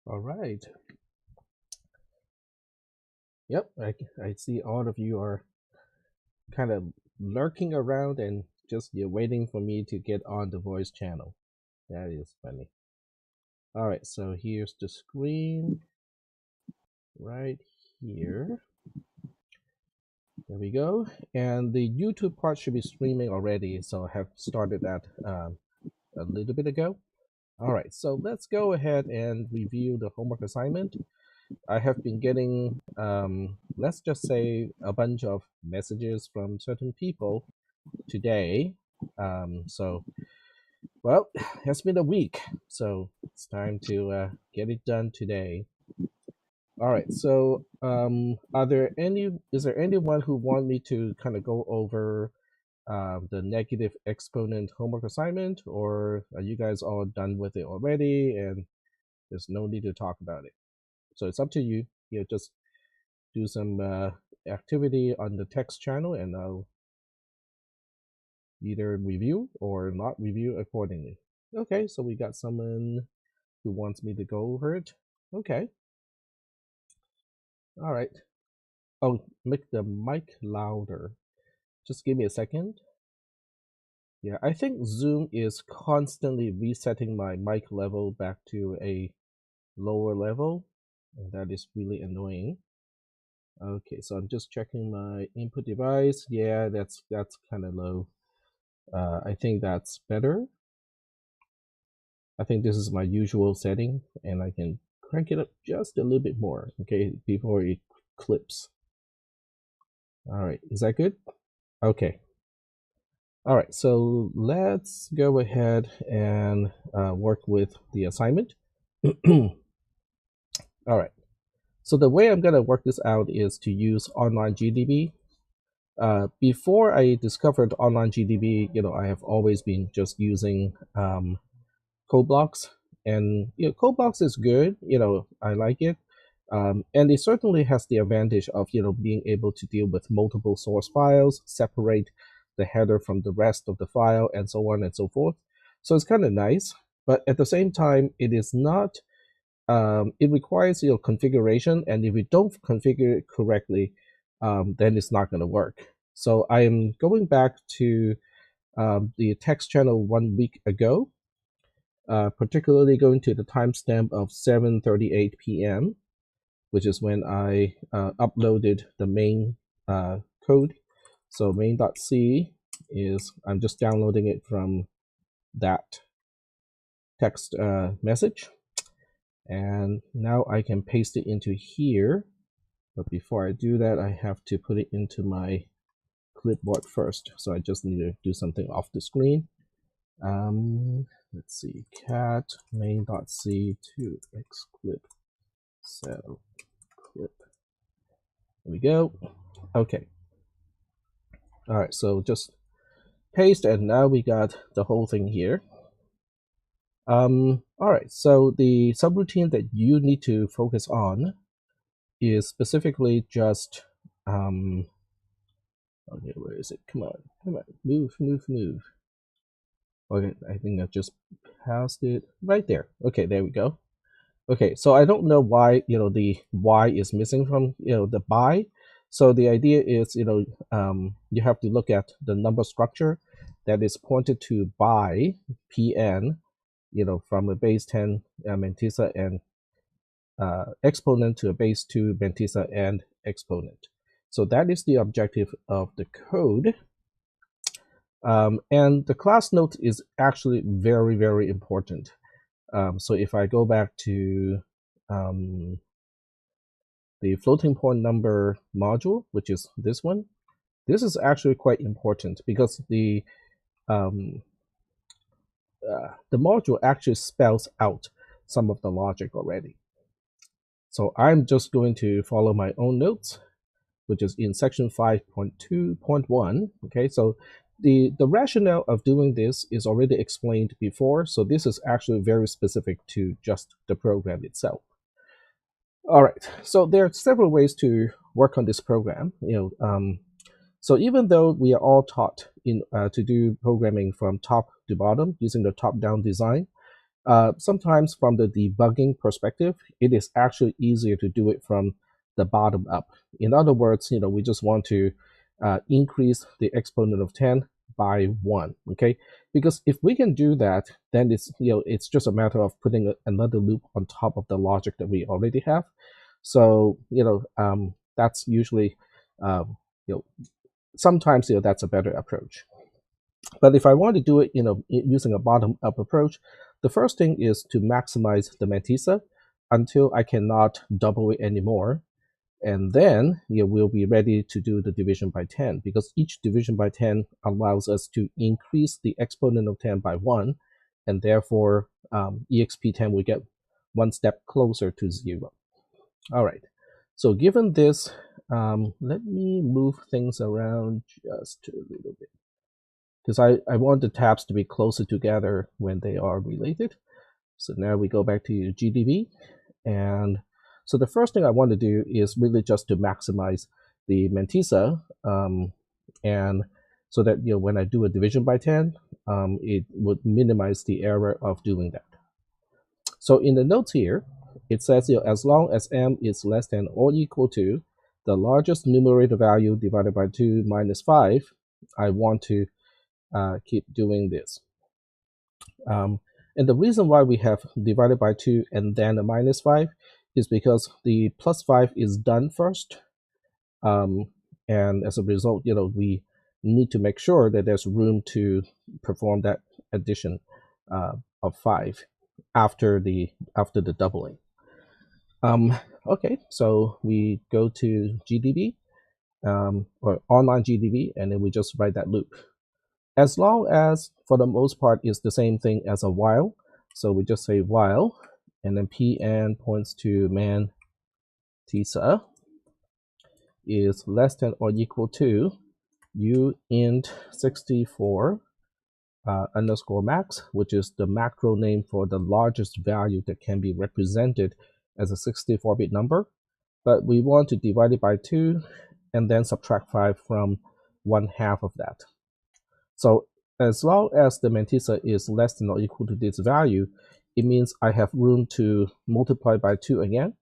All right. Yep, I see all of you are kind of lurking around and just you're waiting for me to get on the voice channel. That is funny. All right, so here's the screen right here. There we go. And the YouTube part should be streaming already, so I have started that a little bit ago. All right, so let's go ahead and review the homework assignment. I have been getting, let's just say, a bunch of messages from certain people today. Well, it's been a week, so it's time to get it done today. All right, so is there anyone who want me to kind of go over the negative exponent homework assignment, or are you guys all done with it already and there's no need to talk about it? So it's up to you. Just do some activity on the text channel and I'll either review or not review accordingly. Okay, so we got someone who wants me to go over it. Okay. All right. Oh, make the mic louder. Just give me a second. Yeah, I think Zoom is constantly resetting my mic level back to a lower level, and that is really annoying. Okay, so I'm just checking my input device. Yeah, that's kind of low. I think that's better. I think this is my usual setting, and I can crank it up just a little bit more, okay, before it clips. All right, is that good? Okay. All right, so let's go ahead and work with the assignment. All right, so the way I'm gonna work this out is to use online GDB. Before I discovered online GDB, I have always been just using code blocks, and code blocks is good. I like it, and it certainly has the advantage of being able to deal with multiple source files, separate the header from the rest of the file, and so on and so forth. So it's kind of nice, but at the same time, it is not. It requires configuration, and if you don't configure it correctly, then it's not going to work. So I am going back to the text channel 1 week ago, particularly going to the timestamp of 7:38 p.m., which is when I uploaded the main code. So main.c is, I'm just downloading it from that text message. And now I can paste it into here. But before I do that, I have to put it into my clipboard first. So I just need to do something off the screen. Let's see, cat main.c to xclip cell clip. There we go. Okay. All right, so just paste, and now we got the whole thing here. All right, so the subroutine that you need to focus on is specifically just okay, where is it? Come on, move. Okay, I think I just passed it right there. Okay, there we go. Okay, so I don't know why the y is missing from the by. So the idea is you have to look at the number structure that is pointed to by pn, from a base 10 mantissa and exponent to a base 2 mantissa and exponent. So that is the objective of the code. And the class note is actually very, very important. So if I go back to the floating point number module, which is this one, this is actually quite important because the module actually spells out some of the logic already. So I'm just going to follow my own notes, which is in section 5.2.1. Okay, so the rationale of doing this is already explained before, so this is actually very specific to just the program itself. All right, so there are several ways to work on this program. So even though we are all taught to do programming from top to bottom using the top-down design, Sometimes from the debugging perspective, it is actually easier to do it from the bottom up. In other words, we just want to increase the exponent of 10 by 1, okay? Because if we can do that, then it's just a matter of putting another loop on top of the logic that we already have. So, that's usually, sometimes, that's a better approach. But if I want to do it, using a bottom-up approach, the first thing is to maximize the mantissa until I cannot double it anymore. And then we'll be ready to do the division by 10, because each division by 10 allows us to increase the exponent of 10 by 1, and therefore exp10 will get one step closer to 0. All right, so given this, let me move things around just a little bit, because I want the tabs to be closer together when they are related. So now we go back to GDB, and so the first thing I want to do is really just to maximize the mantissa, and so that when I do a division by 10, it would minimize the error of doing that. So in the notes here, it says as long as m is less than or equal to the largest numerator value divided by 2 minus 5, I want to keep doing this. And the reason why we have divided by 2 and then a minus 5 is because the plus 5 is done first. And as a result, we need to make sure that there's room to perform that addition of 5 after the doubling. Okay, so we go to GDB, or online GDB, and then we just write that loop. As long as, for the most part, is the same thing as a while. So we just say while, and then pn points to mantissa is less than or equal to uint 64 underscore max, which is the macro name for the largest value that can be represented as a 64-bit number. But we want to divide it by 2 and then subtract 5 from 1/2 of that. So as long as the mantissa is less than or equal to this value, it means I have room to multiply by 2 again.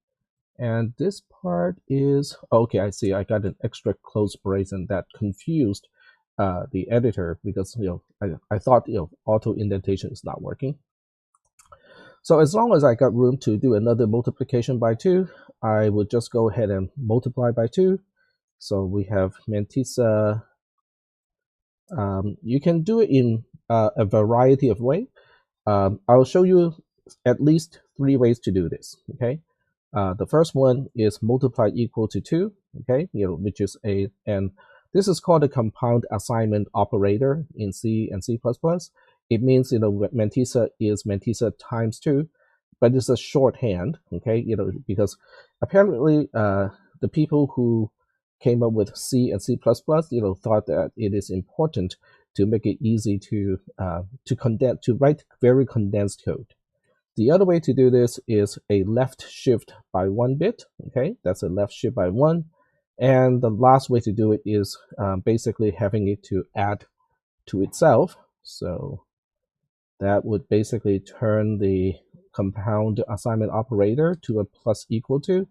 And this part is, okay, I see, I got an extra close brace, and that confused the editor, because I thought auto indentation is not working. So as long as I got room to do another multiplication by 2, I would just go ahead and multiply by 2. So we have mantissa. You can do it in a variety of ways. I'll show you at least 3 ways to do this. Okay, the first one is multiply equal to 2. Okay, which is and this is called a compound assignment operator in C and C++. It means mantissa is mantissa times 2, but it's a shorthand. Okay, because apparently the people who came up with C and C++, thought that it is important to make it easy to write very condensed code. The other way to do this is a left shift by 1 bit. Okay, that's a left shift by 1. And the last way to do it is basically having it to add to itself. So that would basically turn the compound assignment operator to a plus equal to,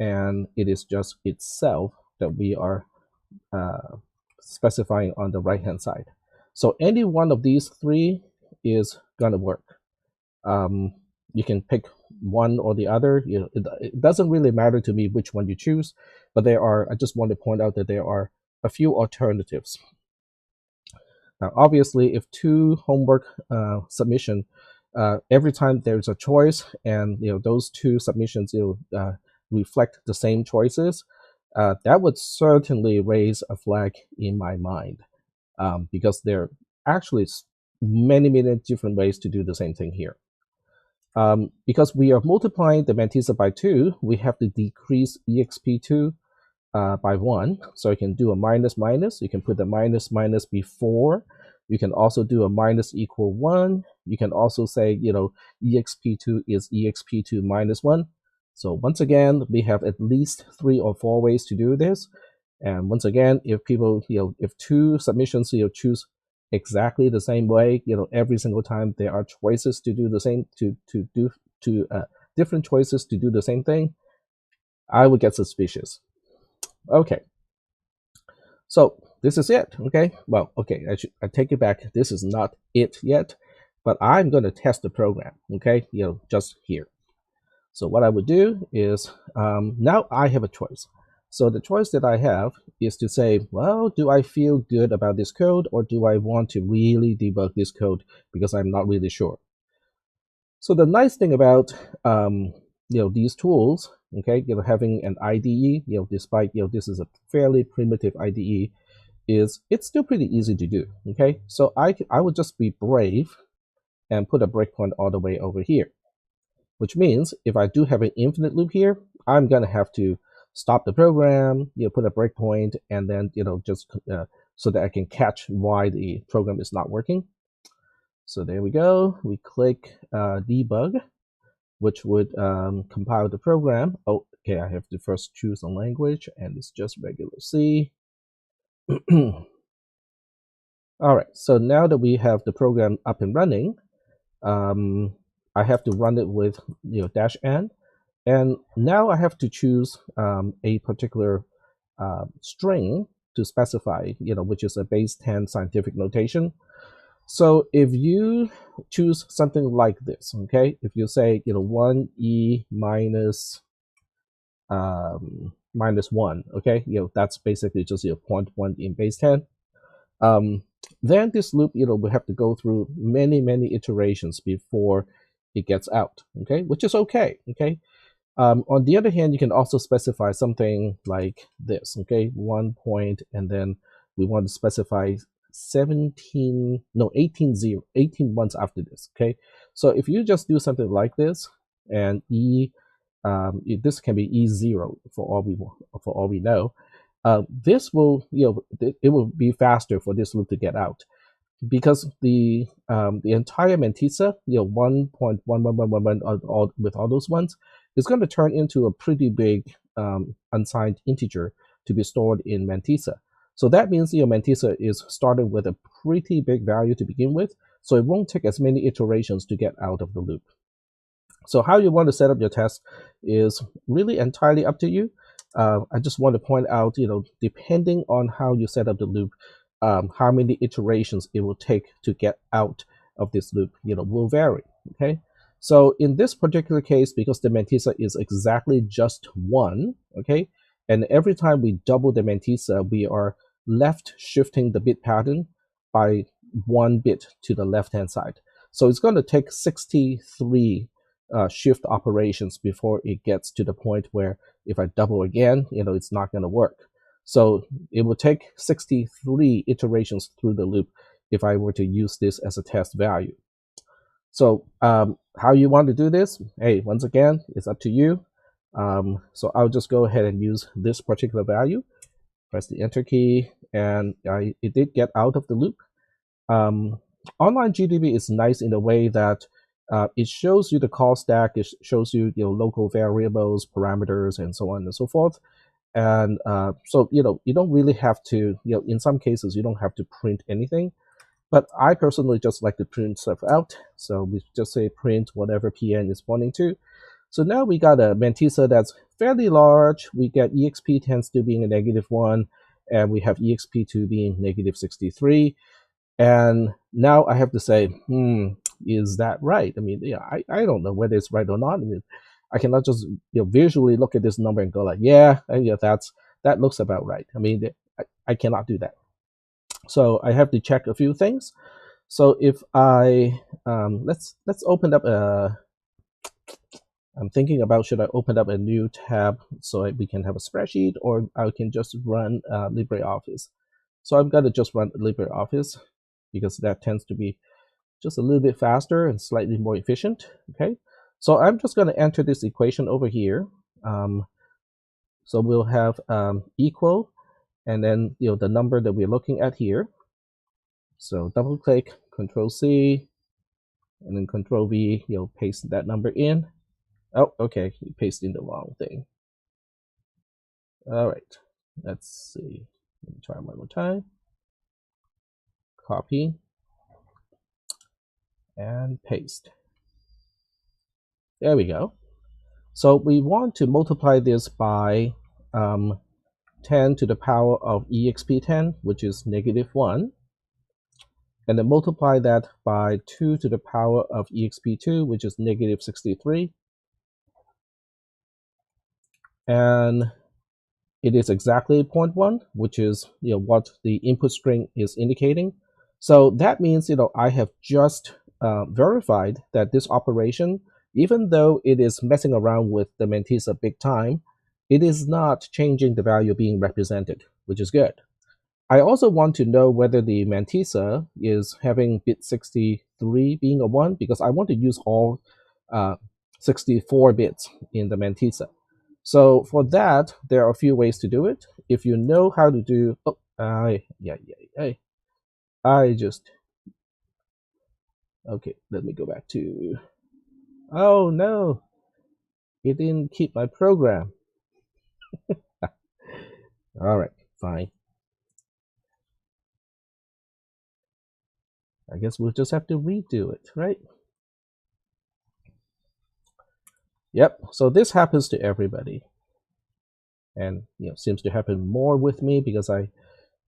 and it is just itself that we are specifying on the right hand side. So any one of these 3 is going to work. You can pick one or the other. It doesn't really matter to me which one you choose, but I just want to point out that there are a few alternatives. Now, obviously, if 2 homework submission, every time there's a choice, and those 2 submissions reflect the same choices, that would certainly raise a flag in my mind, because there are actually many different ways to do the same thing here. Because we are multiplying the mantissa by 2, we have to decrease exp2 by 1. So you can do a minus minus. You can put the minus minus before. You can also do a minus equal 1. You can also say, exp2 is exp2 minus 1. So once again, we have at least 3 or 4 ways to do this. And once again, if people, if 2 submissions choose exactly the same way, every single time there are choices to do the same, different choices to do the same thing, I would get suspicious. Okay, so this is it. Okay, well, okay, I take it back. This is not it yet, but I'm going to test the program. Okay, just here. So what I would do is, now I have a choice. So the choice that I have is to say, well, do I feel good about this code, or do I want to really debug this code because I'm not really sure? So the nice thing about these tools, okay, having an IDE, despite this is a fairly primitive IDE, is it's still pretty easy to do. Okay, so I would just be brave and put a breakpoint all the way over here, which means if I do have an infinite loop here, I'm gonna have to stop the program, put a breakpoint, and then just so that I can catch why the program is not working. So there we go. We click debug, which would compile the program. Oh, okay, I have to first choose a language, and it's just regular C. All right, so now that we have the program up and running, I have to run it with -n, and now I have to choose a particular string to specify, which is a base 10 scientific notation. So if you choose something like this, okay, if you say 1e minus -1, okay, that's basically just 0.1 in base 10. Then this loop, will have to go through many iterations before it gets out, okay, which is okay, okay. On the other hand, you can also specify something like this, okay, 1 point, and then we want to specify 18 ones after this, okay. So if you just do something like this, and this can be E0 for all we know, this will, it will be faster for this loop to get out, because the entire mantissa, 1.1111 with all those ones, is going to turn into a pretty big unsigned integer to be stored in mantissa. So that means mantissa is starting with a pretty big value to begin with, so it won't take as many iterations to get out of the loop. So how you want to set up your test is really entirely up to you. I just want to point out, depending on how you set up the loop, how many iterations it will take to get out of this loop, will vary. Okay. So in this particular case, because the mantissa is exactly just 1, okay, and every time we double the mantissa, we are left shifting the bit pattern by 1 bit to the left-hand side. So it's going to take 63 shift operations before it gets to the point where if I double again, it's not going to work. So it will take 63 iterations through the loop if I were to use this as a test value. So how you want to do this, hey, once again, it's up to you. So I'll just go ahead and use this particular value, press the enter key, and it did get out of the loop. Online GDB is nice in a way that it shows you the call stack, it shows you, local variables, parameters, and so on and so forth. And so, you don't really have to, in some cases, you don't have to print anything. But I personally just like to print stuff out. So we just say print whatever PN is pointing to. So now we got a mantissa that's fairly large. We get exp10 still being a -1, and we have exp2 being -63. And now I have to say, is that right? I mean, I don't know whether it's right or not. I mean, I cannot just visually look at this number and go like, yeah, that looks about right. I mean, I cannot do that. So I have to check a few things. So if I let's open up a. I'm thinking about, should I open up a new tab so we can have a spreadsheet, or I can just run LibreOffice. So I'm gonna just run LibreOffice because that tends to be just a little bit faster and slightly more efficient. Okay, so I'm just going to enter this equation over here. So we'll have equal, and then the number that we're looking at here. So double click, Control C, and then Control V. Paste that number in. Oh, okay, you pasted in the wrong thing. All right, let's see. Let me try one more time. copy and paste. There we go. So we want to multiply this by 10 to the power of exp10, which is -1, and then multiply that by 2 to the power of exp2, which is -63, and it is exactly 0.1, which is what the input string is indicating. So that means I have just verified that this operation, even though it is messing around with the mantissa big time, it is not changing the value being represented, which is good. I also want to know whether the mantissa is having bit 63 being a 1, because I want to use all 64 bits in the mantissa. So for that, there are a few ways to do it. If you know how to do, okay, let me go back to, oh no, it didn't keep my program. All right, fine. I guess we'll just have to redo it, right? Yep, so this happens to everybody. And seems to happen more with me because I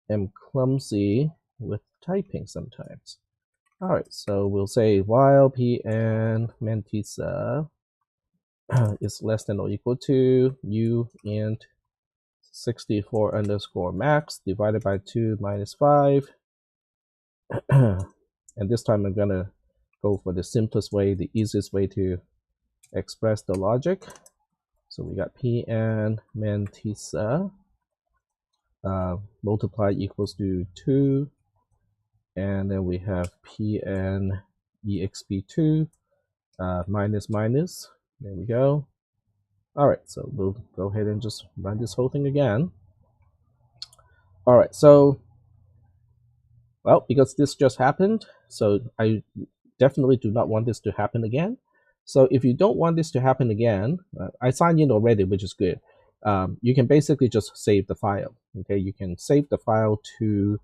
am clumsy with typing sometimes. All right, so we'll say while pn mantissa is less than or equal to u int 64 underscore max divided by 2 minus 5. And this time I'm gonna go for the simplest way, the easiest way to express the logic. So we got pn mantissa multiply equals to 2, and then we have pn exp2 minus minus. There we go. All right, so we'll go ahead and just run this whole thing again. All right, so, well, because this just happened, so I definitely do not want this to happen again. So if you don't want this to happen again, I signed in already, which is good. You can basically just save the file. Okay, you can save the file to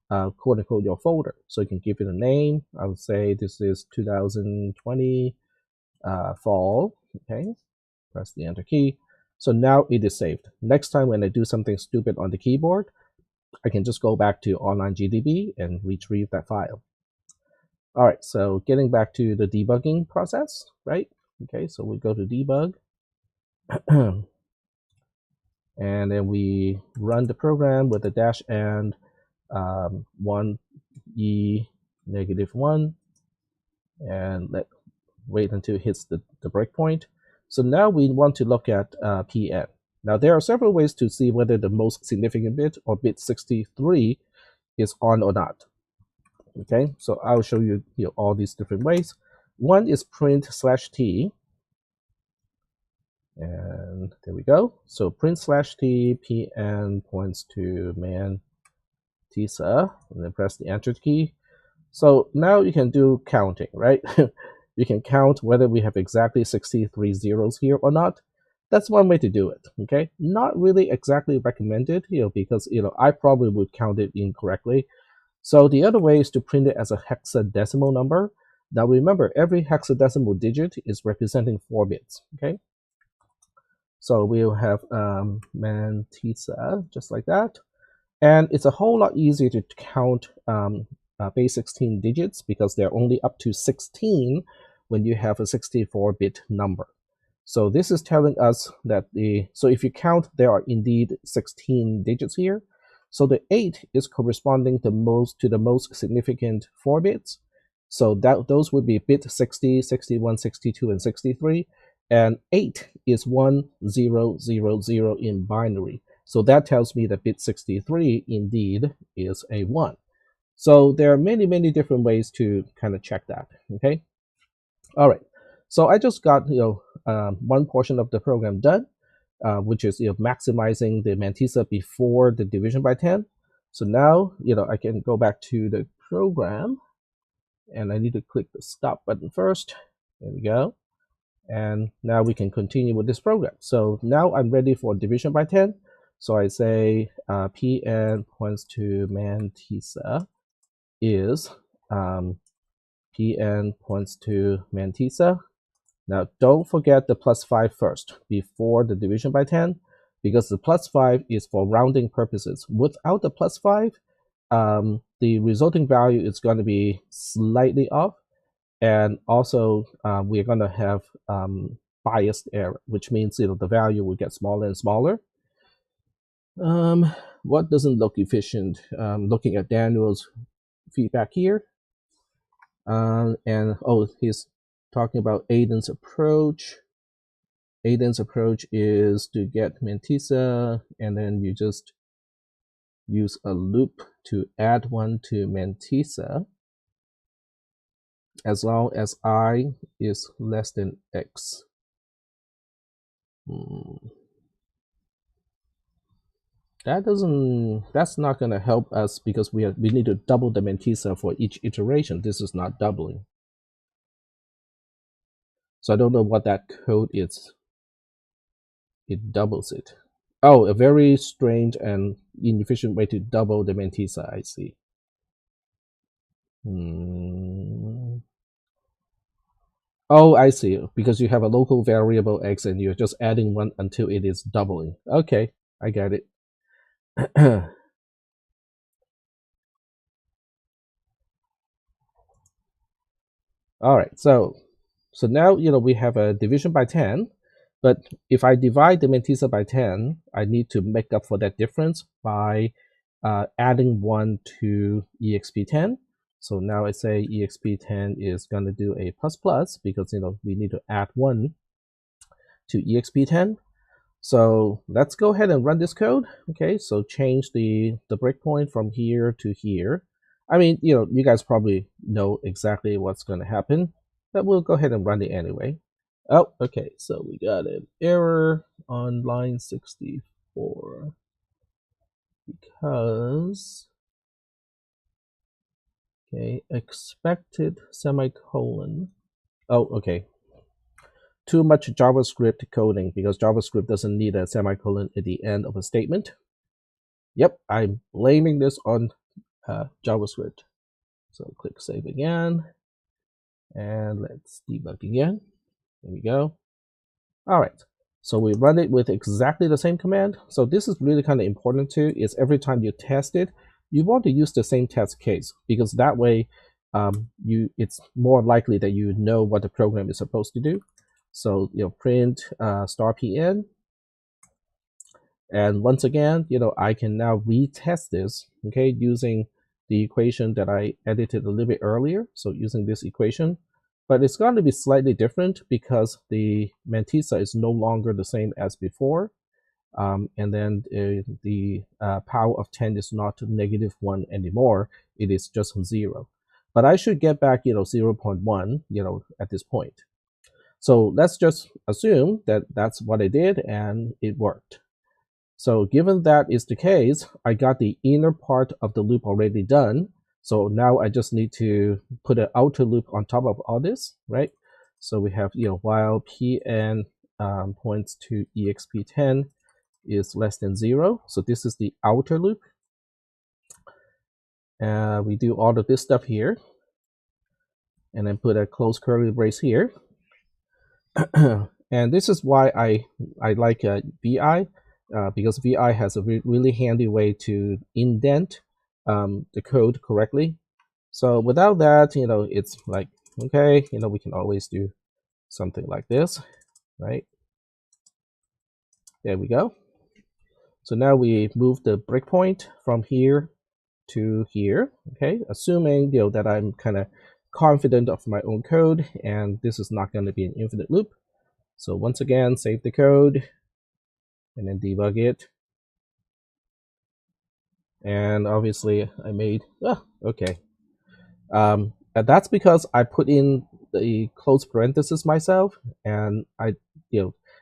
quote unquote your folder. So you can give it a name. I would say this is 2020 fall. Okay, press the enter key. So now it is saved. Next time when I do something stupid on the keyboard, I can just go back to online GDB and retrieve that file. All right, so getting back to the debugging process, right? Okay, so we go to debug. And then we run the program with the dash and 1e -1, and wait until it hits the breakpoint. So now we want to look at pn. Now there are several ways to see whether the most significant bit, or bit 63, is on or not. Okay, so I'll show you all these different ways. One is print/t, and there we go. So print/t pn points to mantissa, and then press the enter key. So now you can do counting, right? You can count whether we have exactly 63 zeros here or not. That's one way to do it. Okay, not really exactly recommended, because I probably would count it incorrectly. So the other way is to print it as a hexadecimal number. Now remember, every hexadecimal digit is representing 4 bits. Okay, so we'll have mantissa just like that, and it's a whole lot easier to count base 16 digits because they're only up to 16 when you have a 64-bit number. So this is telling us that so if you count, there are indeed 16 digits here. So the 8 is corresponding to the most significant 4 bits. So those would be bit 60, 61, 62, and 63. And 8 is 1, 0, 0, 0 in binary. So that tells me that bit 63 indeed is a 1. So there are many, many different ways to kind of check that. Okay. All right. So I just got one portion of the program done, which is maximizing the mantissa before the division by 10. So now I can go back to the program, and I need to click the stop button first. There we go. And now we can continue with this program. So now I'm ready for division by 10. So I say pn points to mantissa, is Pn points to mantissa. Now, don't forget the +5 first before the division by 10, because the +5 is for rounding purposes. Without the +5, the resulting value is going to be slightly off, and also we're going to have biased error, which means the value will get smaller and smaller. What doesn't look efficient? Looking at Daniel's feedback here, and he's talking about Aiden's approach. Aiden's approach is to get mantissa, and then you just use a loop to add one to mantissa as long as I is less than x. That's not going to help us because we need to double the mantissa for each iteration. This is not doubling. So I don't know what that code is. It doubles it. Oh, a very strange and inefficient way to double the mantissa, I see. Oh, I see. Because you have a local variable x and you're just adding one until it is doubling. Okay, I get it. All right, so now we have a division by 10, but if I divide the mantissa by 10, I need to make up for that difference by adding 1 to exp10. So now I say exp10 is going to do a plus plus because we need to add 1 to exp10. So let's go ahead and run this code. Okay, so change the breakpoint from here to here. I mean, you guys probably know exactly what's going to happen, but we'll go ahead and run it anyway. Oh, okay, so we got an error on line 64 because, okay, expected semicolon. Oh, okay. Too much JavaScript coding because JavaScript doesn't need a semicolon at the end of a statement. Yep, I'm blaming this on JavaScript. So click save again, and let's debug again. There we go. All right, so we run it with exactly the same command. So this is really kind of important too, is every time you test it, you want to use the same test case because that way it's more likely that you know what the program is supposed to do. So print star pn, and once again I can now retest this, okay, using the equation that I edited a little bit earlier. So using this equation, but it's going to be slightly different because the mantissa is no longer the same as before, and then the power of 10 is not -1 anymore. It is just 0. But I should get back 0.1 at this point. So let's just assume that that's what I did and it worked. So given that is the case, I got the inner part of the loop already done. So now I just need to put an outer loop on top of all this, right? So we have while pn points to exp10 is less than 0. So this is the outer loop. We do all of this stuff here, and then put a close curly brace here. And this is why I like VI, because VI has a really handy way to indent the code correctly. So without that, it's like, okay, we can always do something like this, right? There we go. So now we move the breakpoint from here to here, okay, assuming that I'm kind of confident of my own code and this is not going to be an infinite loop. So once again, save the code and then debug it. And obviously I made, okay. And that's because I put in the close parenthesis myself, and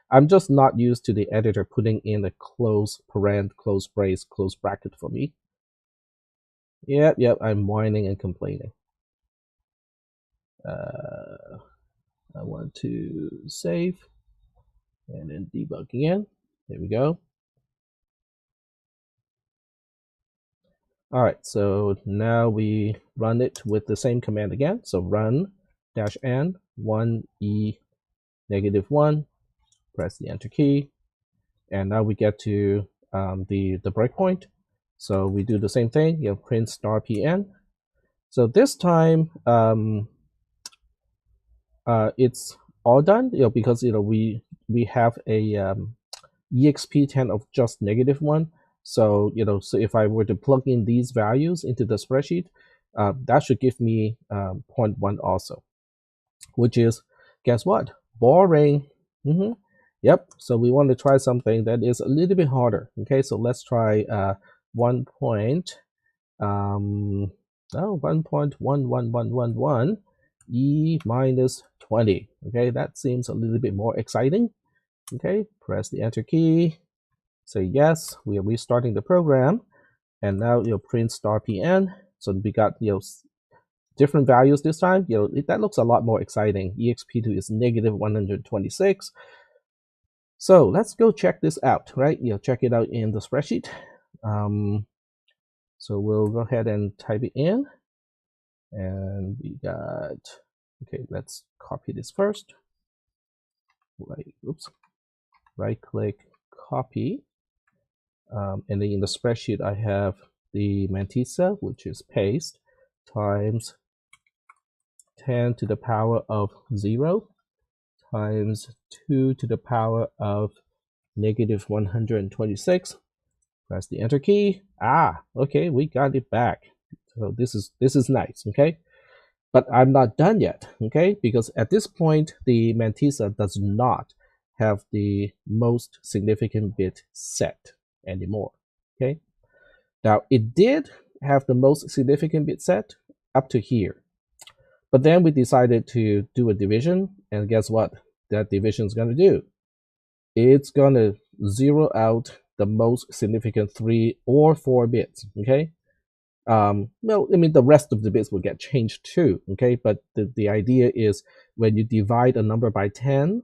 I'm just not used to the editor putting in a close parent, close brace, close bracket for me. Yep, I'm whining and complaining. I want to save and then debug again. There we go. All right, so now we run it with the same command again. So run -n 1e -1, press the enter key, and now we get to the breakpoint. So we do the same thing, print *pn. So this time it's all done, because we have a EXP10 of just -1. So so if I were to plug in these values into the spreadsheet, that should give me 0.1 also, which is, guess what? Boring. Yep. So we want to try something that is a little bit harder. Okay, so let's try 1 point, 1.1111 e minus 20. Okay, that seems a little bit more exciting. Okay, press the enter key, say yes, we are restarting the program, and now print *pn. So we got different values this time. That looks a lot more exciting. EXP2 is -126. So let's go check this out, right? Check it out in the spreadsheet. So we'll go ahead and type it in, and we got, okay, let's copy this first. Right click, copy, and then in the spreadsheet I have the mantissa, which is paste, times 10 to the power of 0 times 2 to the power of -126. Press the enter key. Okay, we got it back. So this is nice, okay? But I'm not done yet, okay? Because at this point, the mantissa does not have the most significant bit set anymore, okay? Now, it did have the most significant bit set up to here. But then we decided to do a division, and guess what that division is going to do? It's going to zero out the most significant 3 or 4 bits, okay? Well, I mean, the rest of the bits will get changed too, okay? But the idea is when you divide a number by 10,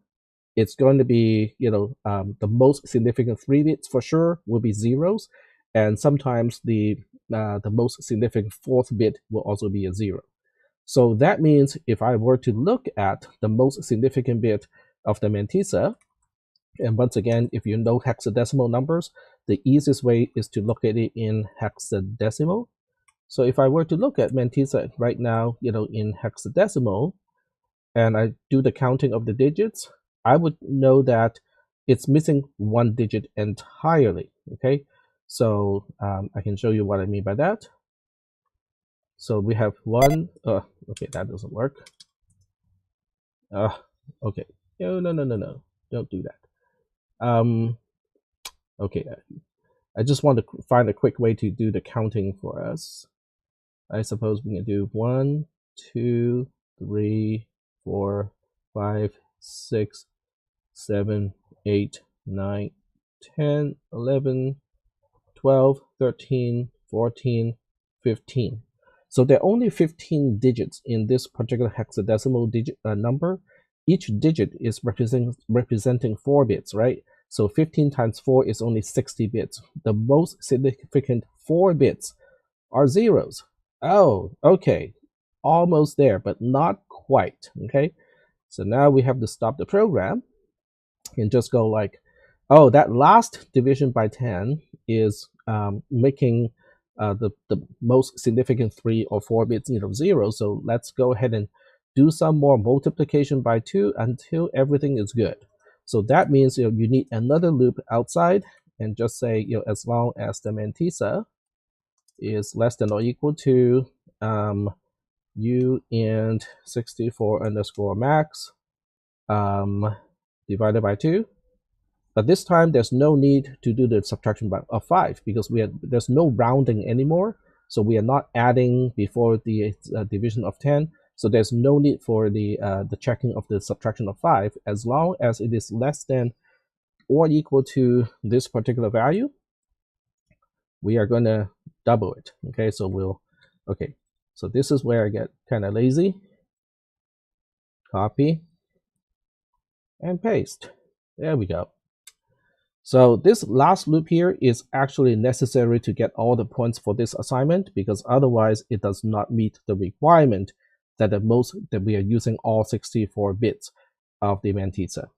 it's going to be, the most significant 3 bits for sure will be zeros, and sometimes the most significant 4th bit will also be a 0. So that means if I were to look at the most significant bit of the mantissa, and once again, if you know hexadecimal numbers, the easiest way is to look at it in hexadecimal. So if I were to look at mantissa right now, in hexadecimal, and I do the counting of the digits, I would know that it's missing 1 digit entirely, okay? So I can show you what I mean by that. So we have 1, okay, that doesn't work. Okay, no, don't do that. Okay, I just want to find a quick way to do the counting for us. I suppose we can do 1, 2, 3, 4, 5, 6, 7, 8, 9, 10, 11, 12, 13, 14, 15. So there are only 15 digits in this particular hexadecimal digit number. Each digit is representing 4 bits, right? So 15 times 4 is only 60 bits. The most significant 4 bits are zeros. Oh, okay. Almost there, but not quite, okay? So now we have to stop the program and just go like, oh, that last division by 10 is making the most significant 3 or 4 bits, 0. So let's go ahead and do some more multiplication by 2 until everything is good. So that means you need another loop outside, and just say as long as the mantissa is less than or equal to uint 64 underscore max divided by 2. But this time there's no need to do the subtraction of 5 because there's no rounding anymore. So we are not adding before the division of 10. So there's no need for the checking of the subtraction of 5 as long as it is less than or equal to this particular value. We are going to double it. Okay, so so this is where I get kind of lazy. Copy and paste. There we go. So this last loop here is actually necessary to get all the points for this assignment, because otherwise it does not meet the requirement that we are using all 64 bits of the mantissa.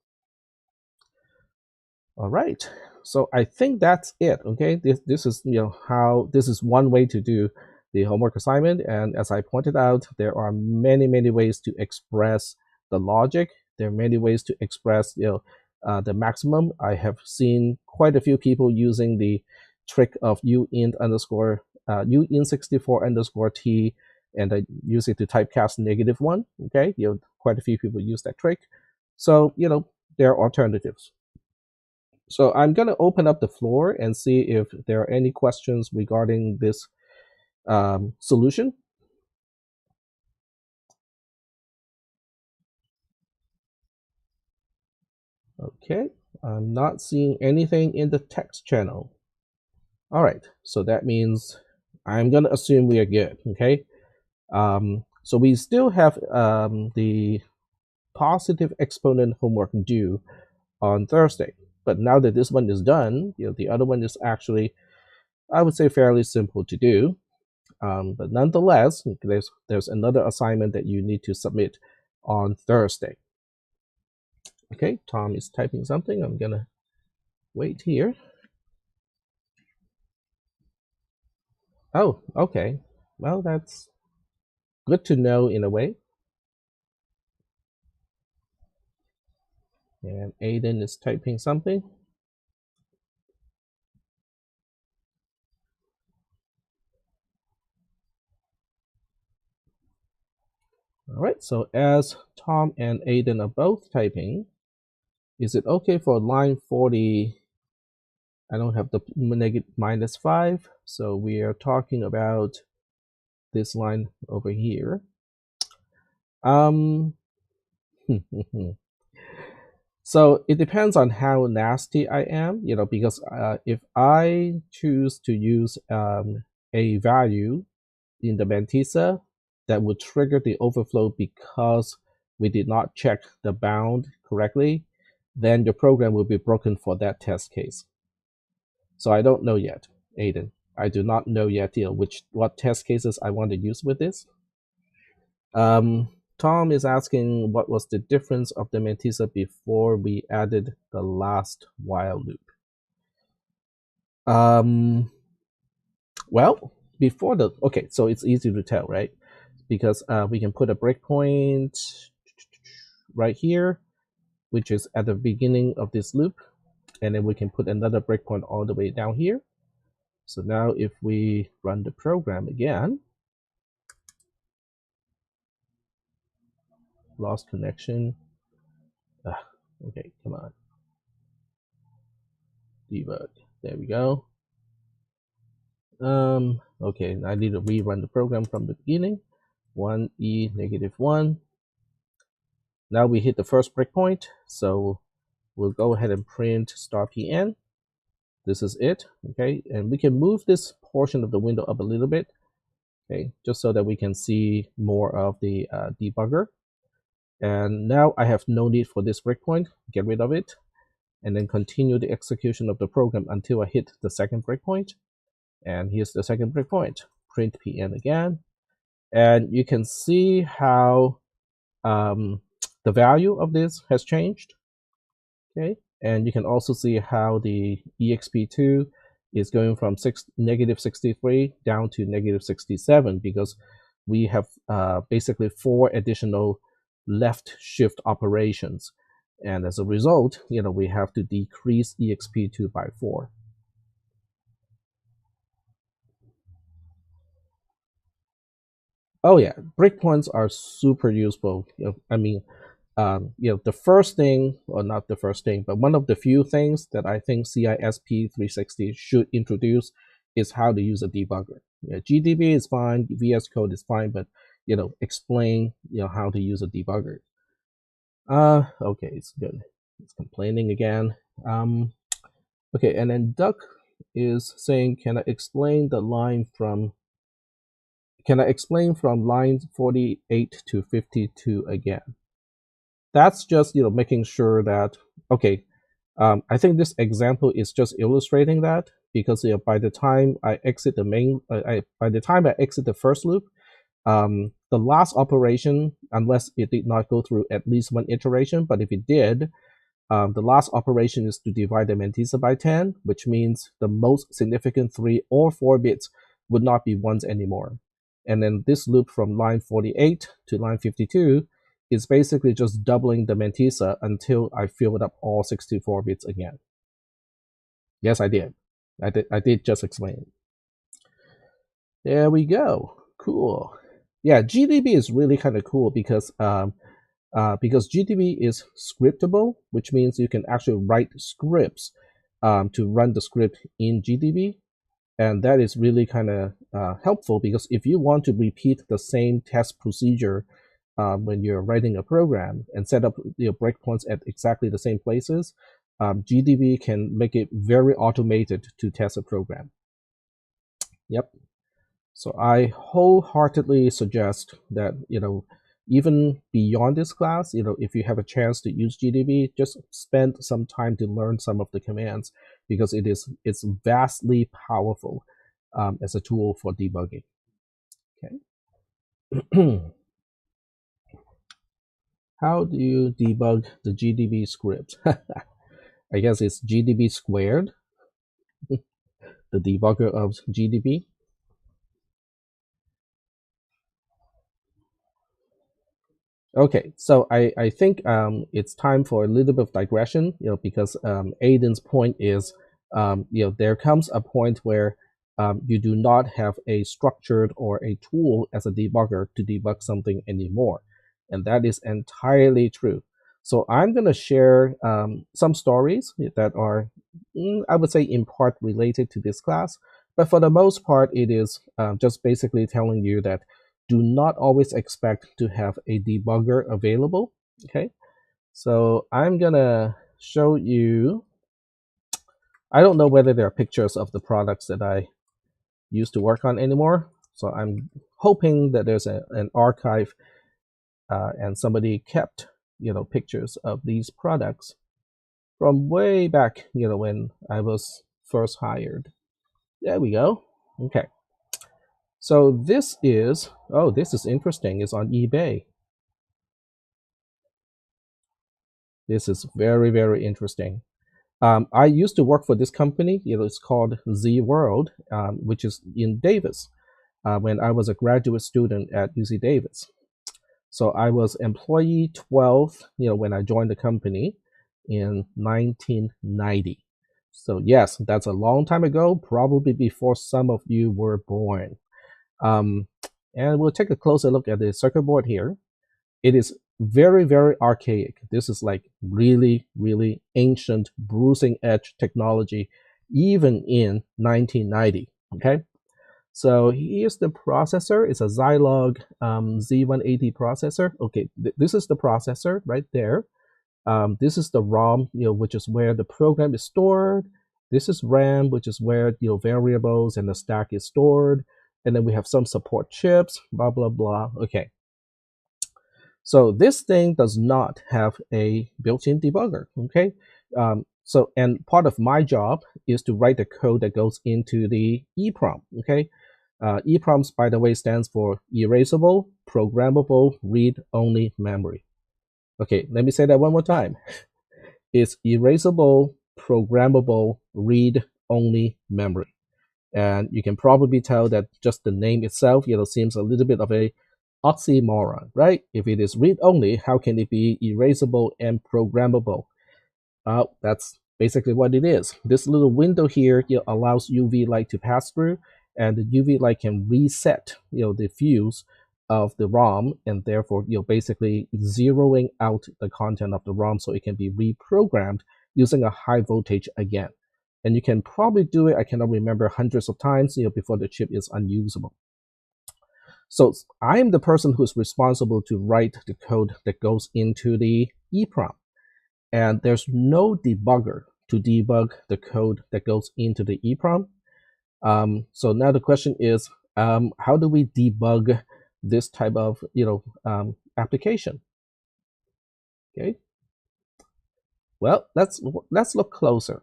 All right, so I think that's it. Okay, this is how this is one way to do the homework assignment, and as I pointed out, there are many ways to express the logic. There are many ways to express the maximum. I have seen quite a few people using the trick of uint64 underscore t, and I use it to typecast -1. Okay, quite a few people use that trick. So there are alternatives. So I'm going to open up the floor and see if there are any questions regarding this solution. Okay, I'm not seeing anything in the text channel. All right, so that means I'm going to assume we are good. Okay, so we still have the positive exponent homework due on Thursday. But now that this one is done, the other one is actually, I would say, fairly simple to do. But nonetheless, there's another assignment that you need to submit on Thursday. Okay, Tom is typing something. I'm gonna wait here. Oh, okay. Well, that's good to know in a way. And Aiden is typing something. All right, so as Tom and Aiden are both typing, is it okay for line 40? I don't have the -5, so we are talking about this line over here. So it depends on how nasty I am, because if I choose to use a value in the mantissa that would trigger the overflow because we did not check the bound correctly, then your program will be broken for that test case. So I don't know yet, Aiden. I do not know yet what test cases I want to use with this. Tom is asking what was the difference of the mantissa before we added the last while loop. Well, before okay, so it's easy to tell, right? Because we can put a breakpoint right here, which is at the beginning of this loop, and then we can put another breakpoint all the way down here. So now if we run the program again, lost connection. Okay, come on. Debug. There we go. Okay, I need to rerun the program from the beginning. 1e -1. Now we hit the first breakpoint, so we'll go ahead and print star pn. This is it, okay? And we can move this portion of the window up a little bit, okay, just so that we can see more of the debugger. And now I have no need for this breakpoint. Get rid of it, and then continue the execution of the program until I hit the second breakpoint. And here's the second breakpoint. Print pn again, and you can see how the value of this has changed. Okay, and you can also see how the exp2 is going from -63 down to -67 because we have basically 4 additional left shift operations, and as a result, we have to decrease exp2 by 4. Oh yeah, breakpoints are super useful. I mean, the first thing, or not the first thing, but one of the few things that I think CISP310 should introduce is how to use a debugger. GDB is fine, VS Code is fine, but explain how to use a debugger. Okay, it's good. It's complaining again. Okay, and then Duck is saying, can I explain from line 48 to 52 again? That's just making sure that, okay, I think this example is just illustrating that, because by the time I exit by the time I exit the first loop, the last operation, unless it did not go through at least one iteration, but if it did, the last operation is to divide the mantissa by 10, which means the most significant 3 or 4 bits would not be ones anymore. And then this loop from line 48 to line 52 is basically just doubling the mantissa until I filled up all 64 bits again. Yes, I did. I did just explain it. There we go. Cool. Yeah, GDB is really kind of cool because GDB is scriptable, which means you can actually write scripts to run the script in GDB. And that is really kind of helpful, because if you want to repeat the same test procedure when you're writing a program and set up breakpoints at exactly the same places, GDB can make it very automated to test a program. Yep. So I wholeheartedly suggest that, even beyond this class, if you have a chance to use GDB, just spend some time to learn some of the commands, because it's vastly powerful as a tool for debugging. Okay. How do you debug the GDB script? I guess it's GDB squared, the debugger of GDB. Okay, so I think it's time for a little bit of digression, because Aiden's point is, there comes a point where you do not have a structured or a tool as a debugger to debug something anymore, and that is entirely true. So I'm going to share some stories that are, I would say, in part related to this class, but for the most part, it is just basically telling you that do not always expect to have a debugger available. Okay, so I'm gonna show you. I don't know whether there are pictures of the products that I used to work on anymore, so I'm hoping that there's an archive and somebody kept pictures of these products from way back, when I was first hired. There we go. Okay, so this is interesting. It's on eBay. This is very, very interesting. I used to work for this company. It's called Z World, which is in Davis, when I was a graduate student at UC Davis. So I was employee 12, when I joined the company in 1990. So yes, that's a long time ago, probably before some of you were born. And we'll take a closer look at the circuit board here. It is very, very archaic. This is like really, really ancient, bruising edge technology, even in 1990. Okay, so here's the processor. It's a Zilog Z180 processor. Okay, this is the processor right there. This is the ROM, which is where the program is stored. This is RAM, which is where variables and the stack is stored. And then we have some support chips, blah blah blah. Okay. So this thing does not have a built-in debugger, okay? And part of my job is to write the code that goes into the EEPROM, okay? EEPROMs, by the way, stands for Erasable, Programmable, Read-Only Memory. Okay, let me say that one more time. It's Erasable, Programmable, Read-Only Memory. And you can probably tell that just the name itself, seems a little bit of a oxymoron, right? If it is read-only, how can it be erasable and programmable? That's basically what it is. This little window here allows UV light to pass through, and the UV light can reset, the fuse of the ROM, and therefore, basically zeroing out the content of the ROM so it can be reprogrammed using a high voltage again. And you can probably do it, I cannot remember, hundreds of times, before the chip is unusable. So I'm the person who's responsible to write the code that goes into the EEPROM. And there's no debugger to debug the code that goes into the EEPROM. So now the question is, how do we debug this type of application? Okay. Well, let's look closer.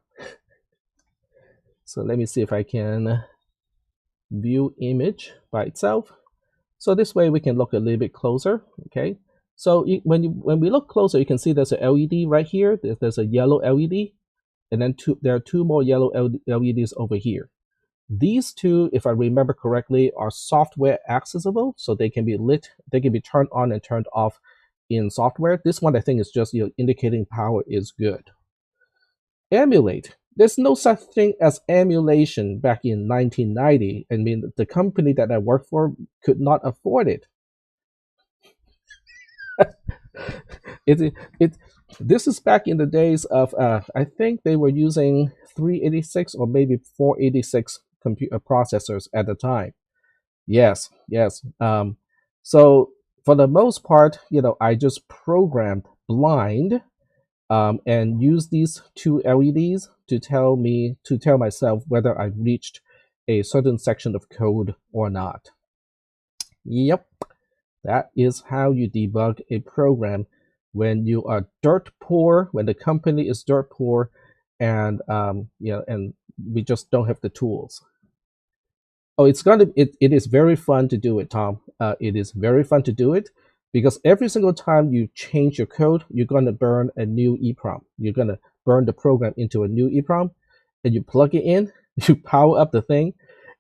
So let me see if I can view image by itself. So this way we can look a little bit closer. Okay. So when we look closer, you can see there's a LED right here. There's a yellow LED, and then there are two more yellow LEDs over here. These two, if I remember correctly, are software accessible, so they can be lit, they can be turned on and turned off in software. This one I think is just indicating power is good. Emulate. There's no such thing as emulation back in 1990. I mean, the company that I worked for could not afford it. This is back in the days of I think they were using 386 or maybe 486 computer processors at the time. Yes, yes. So for the most part, I just programmed blind, and use these two LEDs to tell myself whether I reached a certain section of code or not. Yep, that is how you debug a program when you are dirt poor, when the company is dirt poor, and and we just don't have the tools. Oh, it is very fun to do it, Tom. It is very fun to do it because every single time you change your code, you're gonna burn a new EEPROM. You're gonna burn the program into a new EEPROM, and you plug it in, you power up the thing,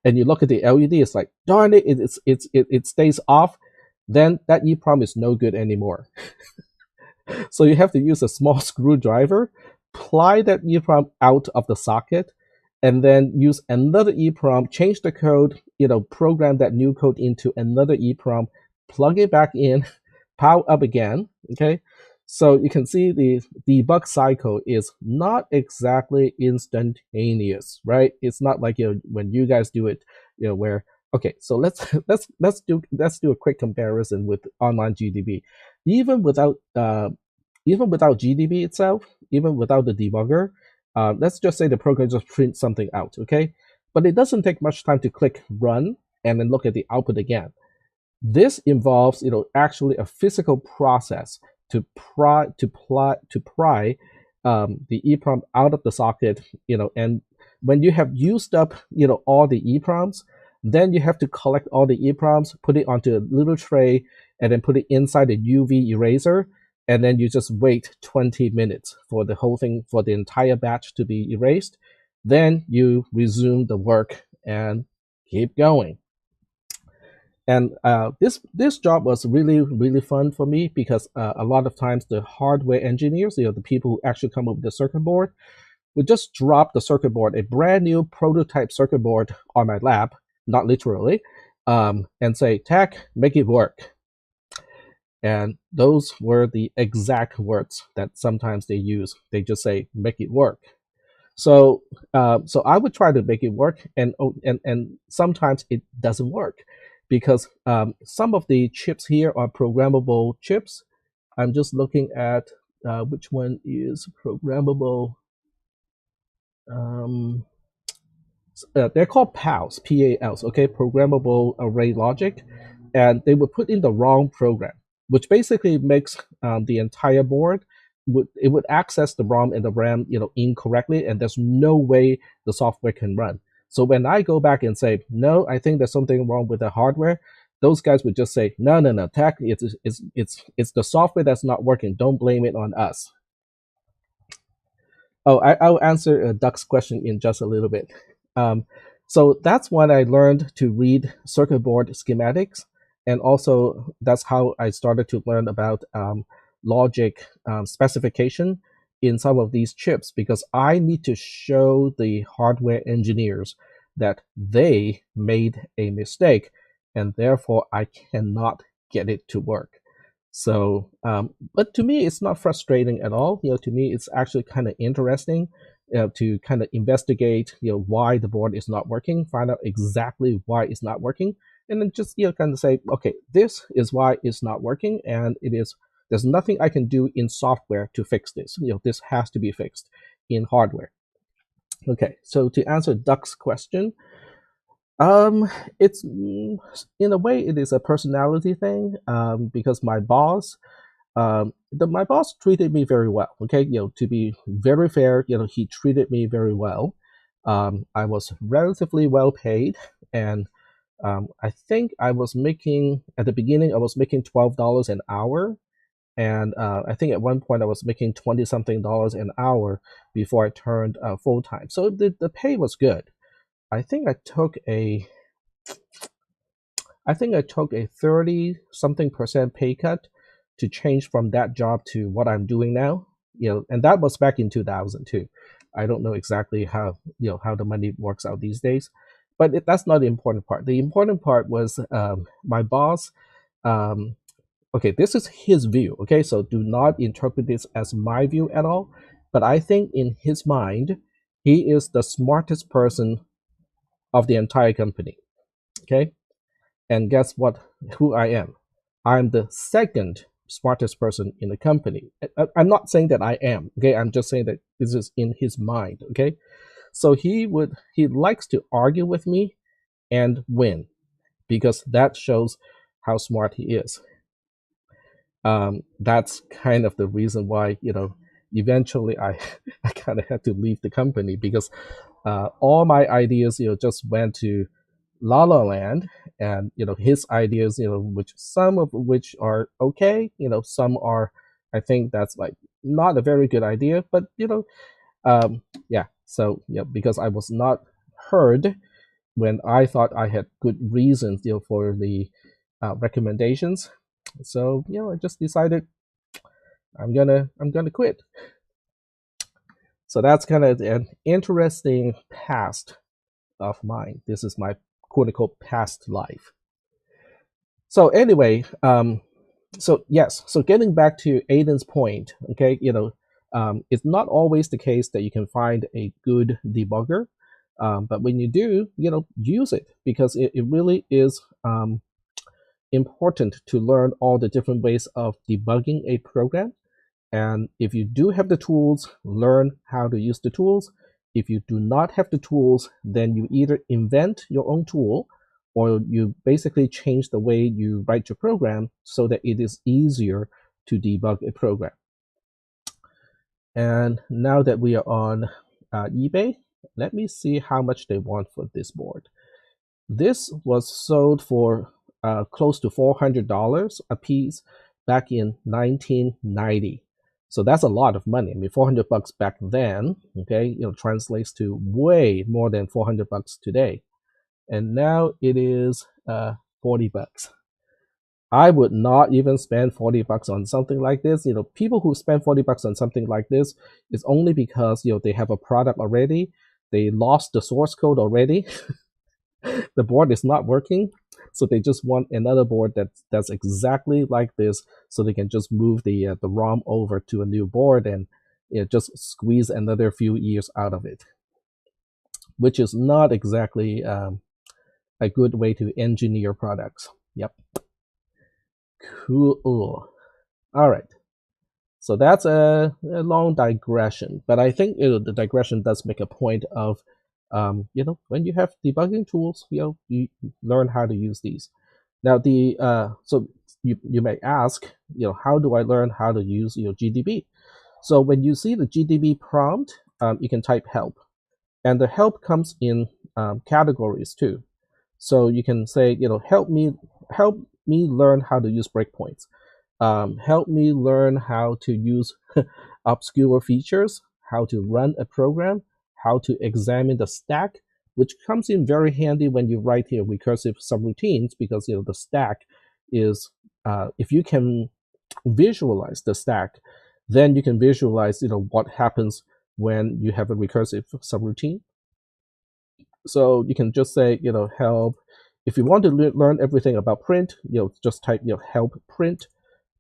and you look at the LED. It's like, darn it, it stays off. Then that EEPROM is no good anymore. So you have to use a small screwdriver, pry that EEPROM out of the socket, and then use another EEPROM, change the code, program that new code into another EEPROM, plug it back in, power up again. Okay, so you can see the debug cycle is not exactly instantaneous, right? It's not like when you guys do it, where okay. So let's do a quick comparison with online GDB. Even without GDB itself, even without the debugger, let's just say the program just prints something out, okay? But it doesn't take much time to click run and then look at the output again. This involves, actually a physical process to pry the EEPROM out of the socket, and when you have used up, all the EEPROMs, then you have to collect all the EEPROMs, put it onto a little tray, and then put it inside a UV eraser, and then you just wait 20 minutes for the whole thing, for the entire batch to be erased. Then you resume the work and keep going. And this job was really fun for me because a lot of times the hardware engineers, the people who actually come up with the circuit board, would just drop the circuit board, a brand new prototype circuit board, on my lap, not literally, and say, "Tech, make it work." And those were the exact words that sometimes they use. They just say, "Make it work." So I would try to make it work, and sometimes it doesn't work because some of the chips here are programmable chips. I'm just looking at which one is programmable. They're called PALs, PALs, okay, programmable array logic, and they would put in the wrong program, which basically makes the entire board would access the ROM and the RAM, incorrectly, and there's no way the software can run. So when I go back and say, no, I think there's something wrong with the hardware, those guys would just say, no, tech, it's the software that's not working. Don't blame it on us. Oh, I'll answer Duck's question in just a little bit. So that's when I learned to read circuit board schematics, and also that's how I started to learn about logic specification in some of these chips, because I need to show the hardware engineers that they made a mistake, and therefore I cannot get it to work. So, but to me, it's not frustrating at all. To me, it's actually kind of interesting to kind of investigate, why the board is not working, find out exactly why it's not working, and then just, kind of say, okay, this is why it's not working, and there's nothing I can do in software to fix this. This has to be fixed in hardware. Okay, so to answer Duck's question, it's in a way it is a personality thing, because my boss, My boss treated me very well. Okay, to be very fair, he treated me very well. I was relatively well paid, and I think I was making at the beginning I was making $12 an hour, and I think at one point I was making 20 something dollars an hour before I turned full time. So the pay was good. I think I took a I think I took a 30 something percent pay cut to change from that job to what I'm doing now. And that was back in 2002. I don't know exactly how how the money works out these days, but that's not the important part. The important part was my boss. Um, okay, this is his view. Okay, so do not interpret this as my view at all. But I think in his mind, he is the smartest person of the entire company. Okay, and guess what? Who I am? I'm the second smartest person in the company. I'm not saying that I am. Okay, I'm just saying that this is in his mind. Okay, so he likes to argue with me and win because that shows how smart he is. That's kind of the reason why eventually I I kind of had to leave the company because all my ideas just went to La La Land, and his ideas, which some of which are okay, some are, I think that's like not a very good idea, but yeah. So because I was not heard when I thought I had good reasons, for the recommendations, so I just decided I'm gonna quit. So that's kind of an interesting past of mine. This is my quote unquote past life. So anyway, so yes, so getting back to Aiden's point, okay, it's not always the case that you can find a good debugger, but when you do, use it because it really is important to learn all the different ways of debugging a program. And if you do have the tools, learn how to use the tools. If you do not have the tools, then you either invent your own tool or you basically change the way you write your program so that it is easier to debug a program. And now that we are on eBay, let me see how much they want for this board. This was sold for close to $400 a piece back in 1990. So that's a lot of money. I mean, 400 bucks back then, okay, translates to way more than 400 bucks today. And now it is 40 bucks. I would not even spend 40 bucks on something like this. People who spend 40 bucks on something like this is only because, they have a product already. They lost the source code already. The board is not working, so they just want another board that's exactly like this, so they can just move the ROM over to a new board and just squeeze another few years out of it, which is not exactly a good way to engineer products. Yep. Cool. All right. So that's a long digression, but I think the digression does make a point of, when you have debugging tools, you learn how to use these. Now, so you may ask, how do I learn how to use GDB? So when you see the GDB prompt, you can type help, and the help comes in categories too. So you can say, help me learn how to use breakpoints. Help me learn how to use obscure features, how to run a program, how to examine the stack, which comes in very handy when you write recursive subroutines, because the stack is, if you can visualize the stack, then you can visualize what happens when you have a recursive subroutine. So you can just say help. If you want to learn everything about print, just type help print,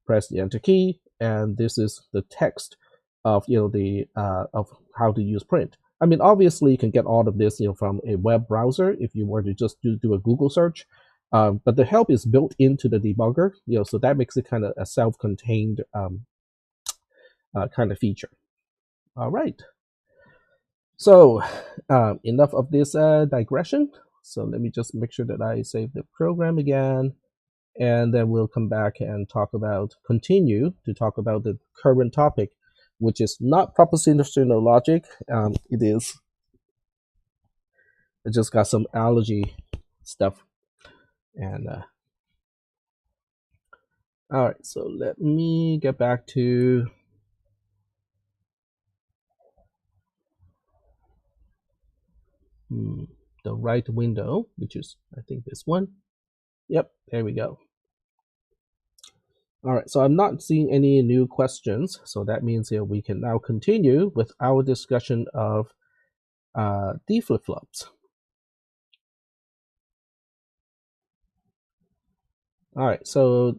press the enter key, and this is the text of the of how to use print. I mean, obviously you can get all of this from a web browser if you were to just do a Google search, but the help is built into the debugger, so that makes it kind of a self-contained kind of feature. All right. So enough of this digression. So let me just make sure that I save the program again. and then we'll come back and continue to talk about the current topic, which is not propositional logic. I just got some allergy stuff. And all right, so let me get back to the right window, which is, I think, this one. Yep, there we go. All right, so I'm not seeing any new questions, so that means here we can now continue with our discussion of D flip-flops. All right, so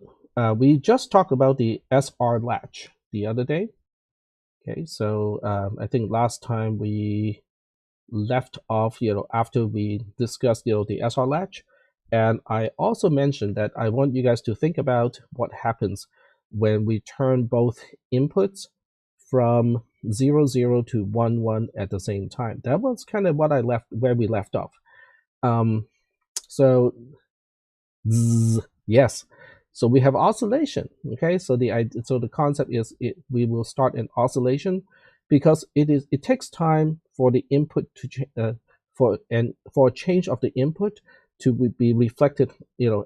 we just talked about the SR latch the other day. Okay, so I think last time we left off, after we discussed, the SR latch, and I also mentioned that I want you guys to think about what happens when we turn both inputs from 0, 0 to 1, 1 at the same time. That was kind of where we left off. So yes, so we have oscillation. Okay, so the concept is we will start an oscillation because it takes time for the input to for a change of the input to be reflected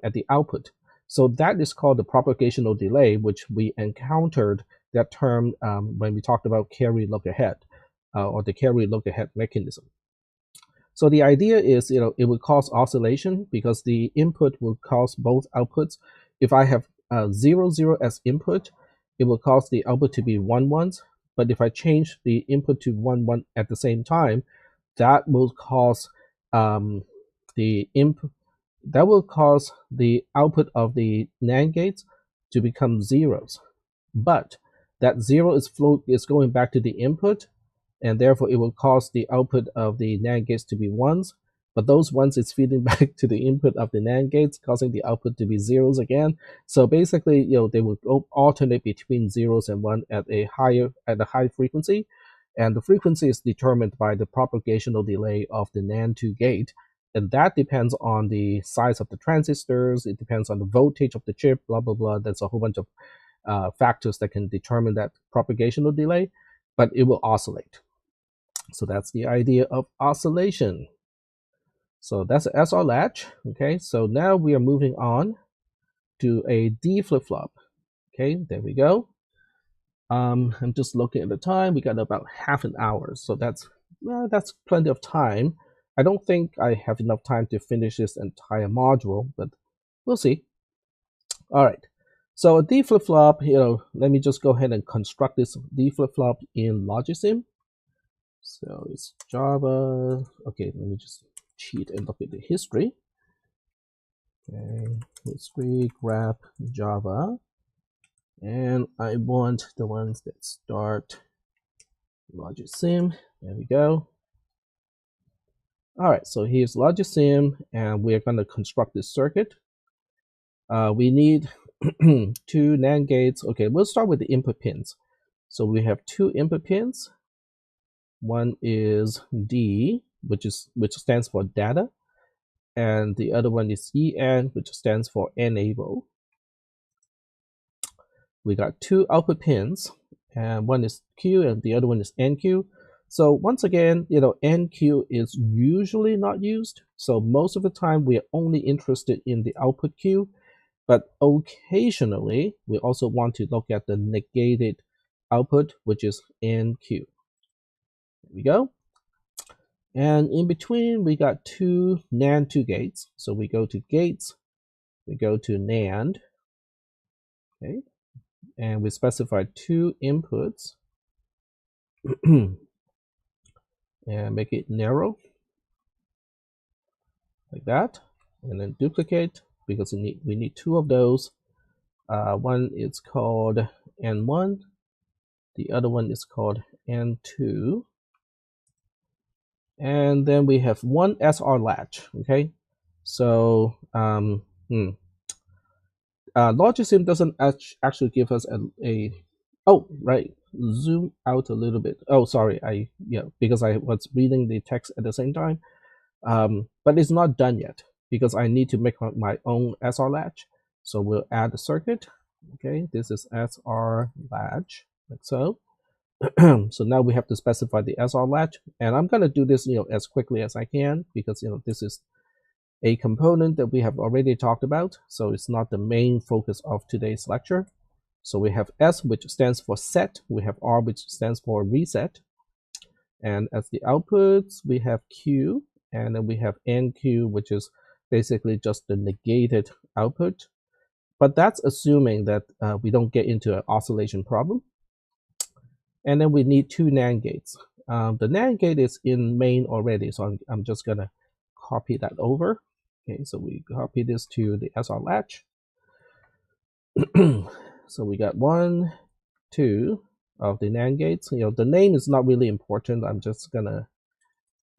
at the output. So that is called the propagational delay, which we encountered that term when we talked about carry look ahead or the carry look ahead mechanism. So the idea is, it will cause oscillation because the input will cause both outputs. If I have 0, 0 as input, it will cause the output to be 1, 1s. But if I change the input to 1, 1 at the same time, that will cause the output of the NAND gates to become zeros. But that 0 is going back to the input, and therefore it will cause the output of the NAND gates to be 1s, but those 1s is feeding back to the input of the NAND gates, causing the output to be 0s again. So basically, they will alternate between 0s and 1 at a high frequency, and the frequency is determined by the propagational delay of the NAND 2 gate, and that depends on the size of the transistors, it depends on the voltage of the chip, blah blah blah. There's a whole bunch of factors that can determine that propagational delay, but it will oscillate. So that's the idea of oscillation. So that's an SR latch. Okay, so now we are moving on to a D flip-flop. Okay, there we go. I'm just looking at the time. We got about half an hour, so that's plenty of time. I don't think I have enough time to finish this entire module, but we'll see. All right. So a D flip-flop, let me just go ahead and construct this D flip-flop in Logisim. So it's Java. Okay, let me just cheat and look at the history. Okay, history, grep Java. And I want the ones that start Logisim. There we go. All right, so here's Logisim, and we're going to construct this circuit. We need 2 NAND gates. Okay, we'll start with the input pins. So we have 2 input pins. One is D, which stands for data, and the other one is EN, which stands for enable. We got 2 output pins, and one is Q and the other one is NQ. So once again, NQ is usually not used. So most of the time we are only interested in the output Q, but occasionally we also want to look at the negated output, which is NQ. There we go. And in between, we got 2 NAND 2 gates. So we go to gates, we go to NAND, okay, and we specify 2 inputs and make it narrow like that, and then duplicate because we need 2 of those. One is called N1, the other one is called N2. And then we have 1 SR latch, okay? So Logisim doesn't actually give us oh, right, zoom out a little bit. Oh, sorry, because I was reading the text at the same time. But it's not done yet because I need to make my own SR latch. So we'll add the circuit. Okay, this is SR latch, like so. So now we have to specify the SR latch, and I'm going to do this, as quickly as I can, because this is a component that we have already talked about, so it's not the main focus of today's lecture. So we have S, which stands for set. We have R, which stands for reset. And as the outputs, we have Q, and then we have NQ, which is basically just the negated output. But that's assuming that we don't get into an oscillation problem. And then we need 2 NAND gates. The NAND gate is in main already, so I'm just going to copy that over. Okay, so we copy this to the SR latch. So we got 1, 2 of the NAND gates. The name is not really important. I'm just gonna,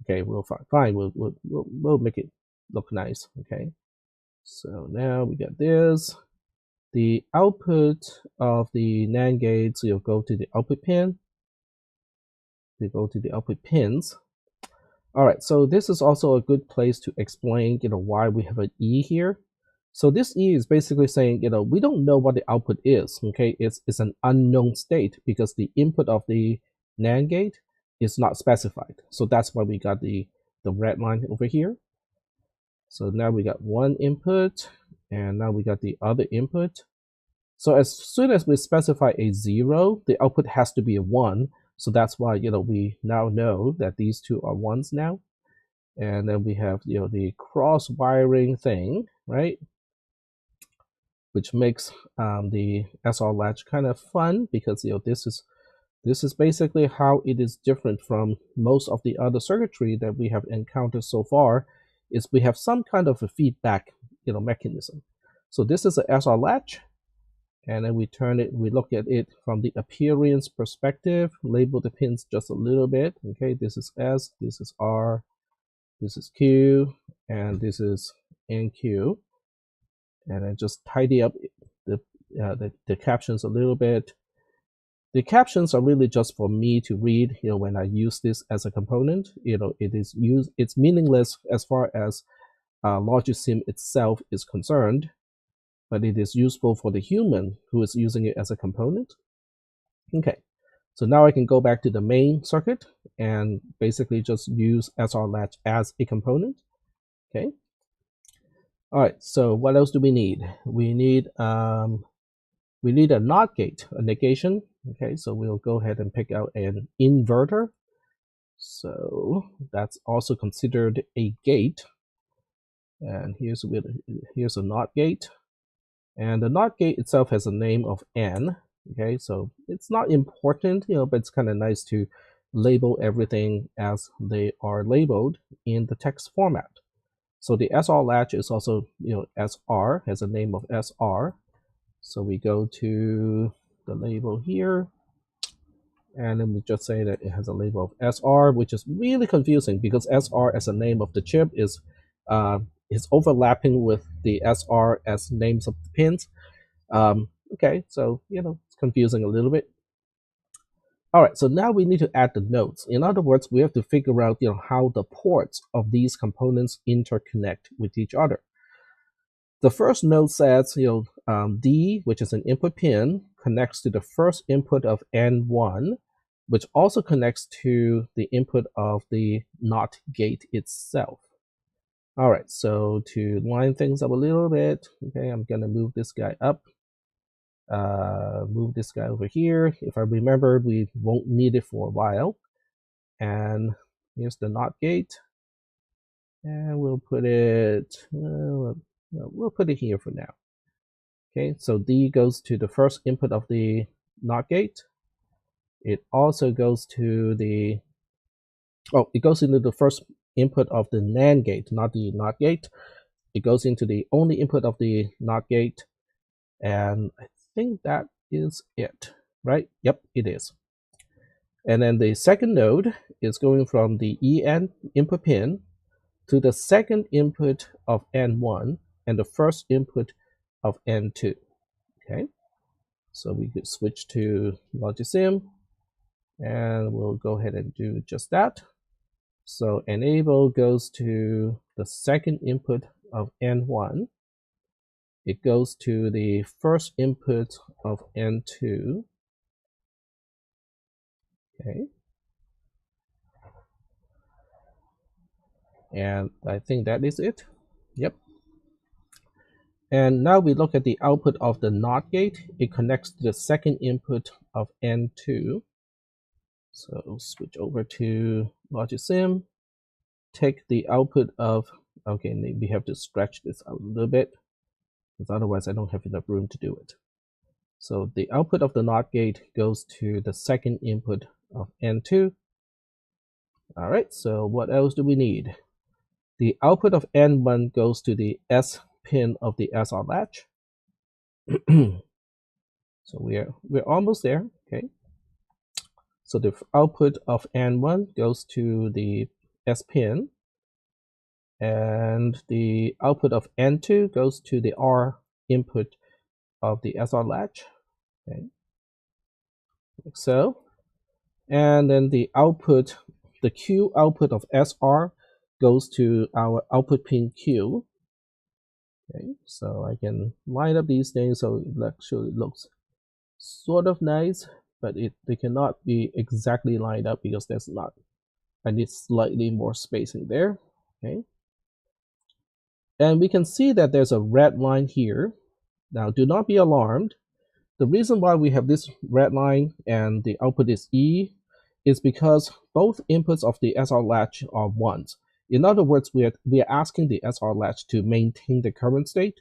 okay, we'll fine. We'll make it look nice. Okay, so now we got this. The output of the NAND gates, you'll go to the output pin. We go to the output pins. All right, so this is also a good place to explain, why we have an E here. So this E is basically saying, we don't know what the output is. Okay, it's an unknown state because the input of the NAND gate is not specified. So that's why we got the red line over here. So now we got one input, and now we got the other input. So as soon as we specify a 0, the output has to be a 1. So that's why, we now know that these two are 1s now. And then we have, the cross wiring thing, right? Which makes the SR latch kind of fun because, this is basically how it is different from most of the other circuitry that we have encountered so far, is we have some kind of a feedback, mechanism. So this is a SR latch. And then we look at it from the appearance perspective, label the pins just a little bit. Okay, this is S, this is R, this is Q, and this is NQ. And then just tidy up the captions a little bit. The captions are really just for me to read, when I use this as a component. It's meaningless as far as LogicSim itself is concerned, but it is useful for the human who is using it as a component. Okay, so now I can go back to the main circuit and basically just use SR latch as a component. Okay. All right, so what else do we need? We need a NOT gate, a negation. Okay, so we'll go ahead and pick out an inverter. So that's also considered a gate. And here's a NOT gate. And the NOT gate itself has a name of N. Okay, so it's not important, but it's kind of nice to label everything as they are labeled in the text format. So the SR latch is also, SR, has a name of SR. So we go to the label here, and then we just say that it has a label of SR, which is really confusing because SR as a name of the chip is overlapping with the SR as names of the pins. Okay, so it's confusing a little bit. All right, so now we need to add the nodes. In other words, we have to figure out how the ports of these components interconnect with each other. The first node says D, which is an input pin, connects to the first input of N1, which also connects to the input of the NOT gate itself. All right, so to line things up a little bit, okay, I'm gonna move this guy up. Move this guy over here. If I remember, we won't need it for a while. And here's the NOT gate. And we'll put it, we'll put it here for now. Okay, so D goes to the first input of the NOT gate. It also goes to the, it goes into the first input of the NAND gate, not the NOT gate. It goes into the only input of the NOT gate. And I think that is it, right? Yep, it is. And then the second node is going from the EN input pin to the second input of N1 and the first input of N2. Okay, so we could switch to LogicSim, and we'll go ahead and do just that. So enable goes to the second input of N1. it goes to the first input of N2. Okay. And I think that is it. Yep. And now we look at the output of the NOT gate. It connects to the second input of N2. So switch over to LogicSim. Take the output of, okay, we have to stretch this out a little bit, because otherwise I don't have enough room to do it. So the output of the NOT gate goes to the second input of N2. All right, so what else do we need? The output of N1 goes to the S pin of the SR latch. So we're almost there, okay? So the output of N1 goes to the S pin, and the output of N2 goes to the R input of the SR latch, okay, like so. And then the output, the Q output of SR goes to our output pin Q. Okay, so I can line up these things so it actually looks sort of nice, but they cannot be exactly lined up because there's not. I need slightly more spacing there. Okay. And we can see that there's a red line here. Now, do not be alarmed. The reason why we have this red line and the output is E is because both inputs of the SR latch are 1s. In other words, we are asking the SR latch to maintain the current state,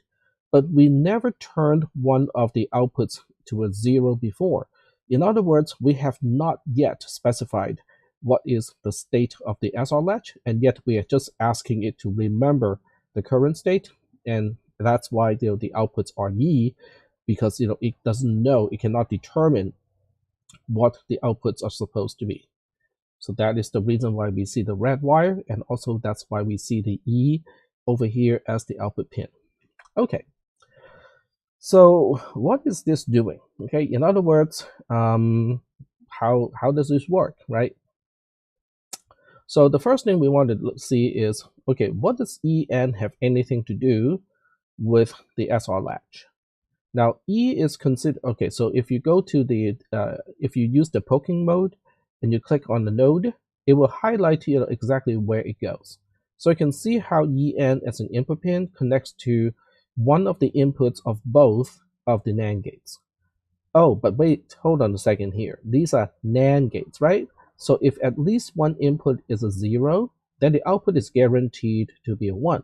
but we never turned one of the outputs to a 0 before. In other words, we have not yet specified what is the state of the SR latch, and yet we are just asking it to remember the current state, and that's why the outputs are E, because it doesn't know, it cannot determine what the outputs are supposed to be. So that is the reason why we see the red wire, and also that's why we see the E over here as the output pin. Okay. So what is this doing? Okay, in other words, how does this work, right? So the first thing we want to see is, okay, what does EN have anything to do with the SR latch? Now E is considered, okay, so if you go to the, if you use the poking mode and you click on the node, it will highlight to you exactly where it goes. So you can see how EN as an input pin connects to one of the inputs of both of the NAND gates. Oh, but wait, hold on a second here. These are NAND gates, right? So if at least one input is a 0, then the output is guaranteed to be a 1.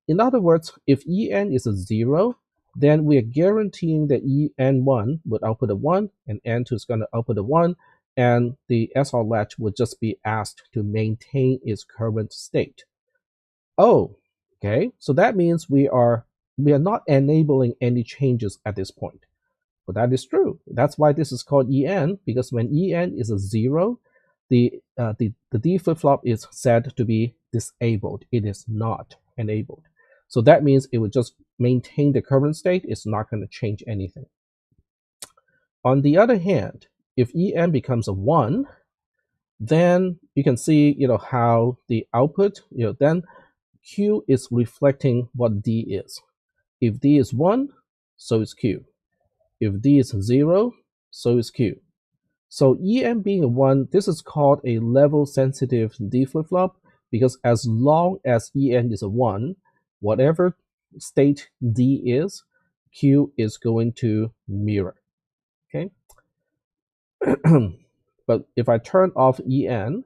In other words, if EN is a 0, then we are guaranteeing that EN1 would output a 1, and N2 is going to output a 1, and the SR latch would just be asked to maintain its current state. Oh, okay, so that means we are not enabling any changes at this point. But that is true. That's why this is called EN, because when EN is a 0, the D flip-flop is said to be disabled. It is not enabled. So that means it would just maintain the current state. It's not going to change anything. On the other hand, if EN becomes a 1, then you can see, how the output, then Q is reflecting what D is. If D is 1, so is Q. If D is 0, so is Q. So EN being a 1, this is called a level sensitive D flip-flop, because as long as EN is a 1, whatever state D is, Q is going to mirror. Okay. But if I turn off EN,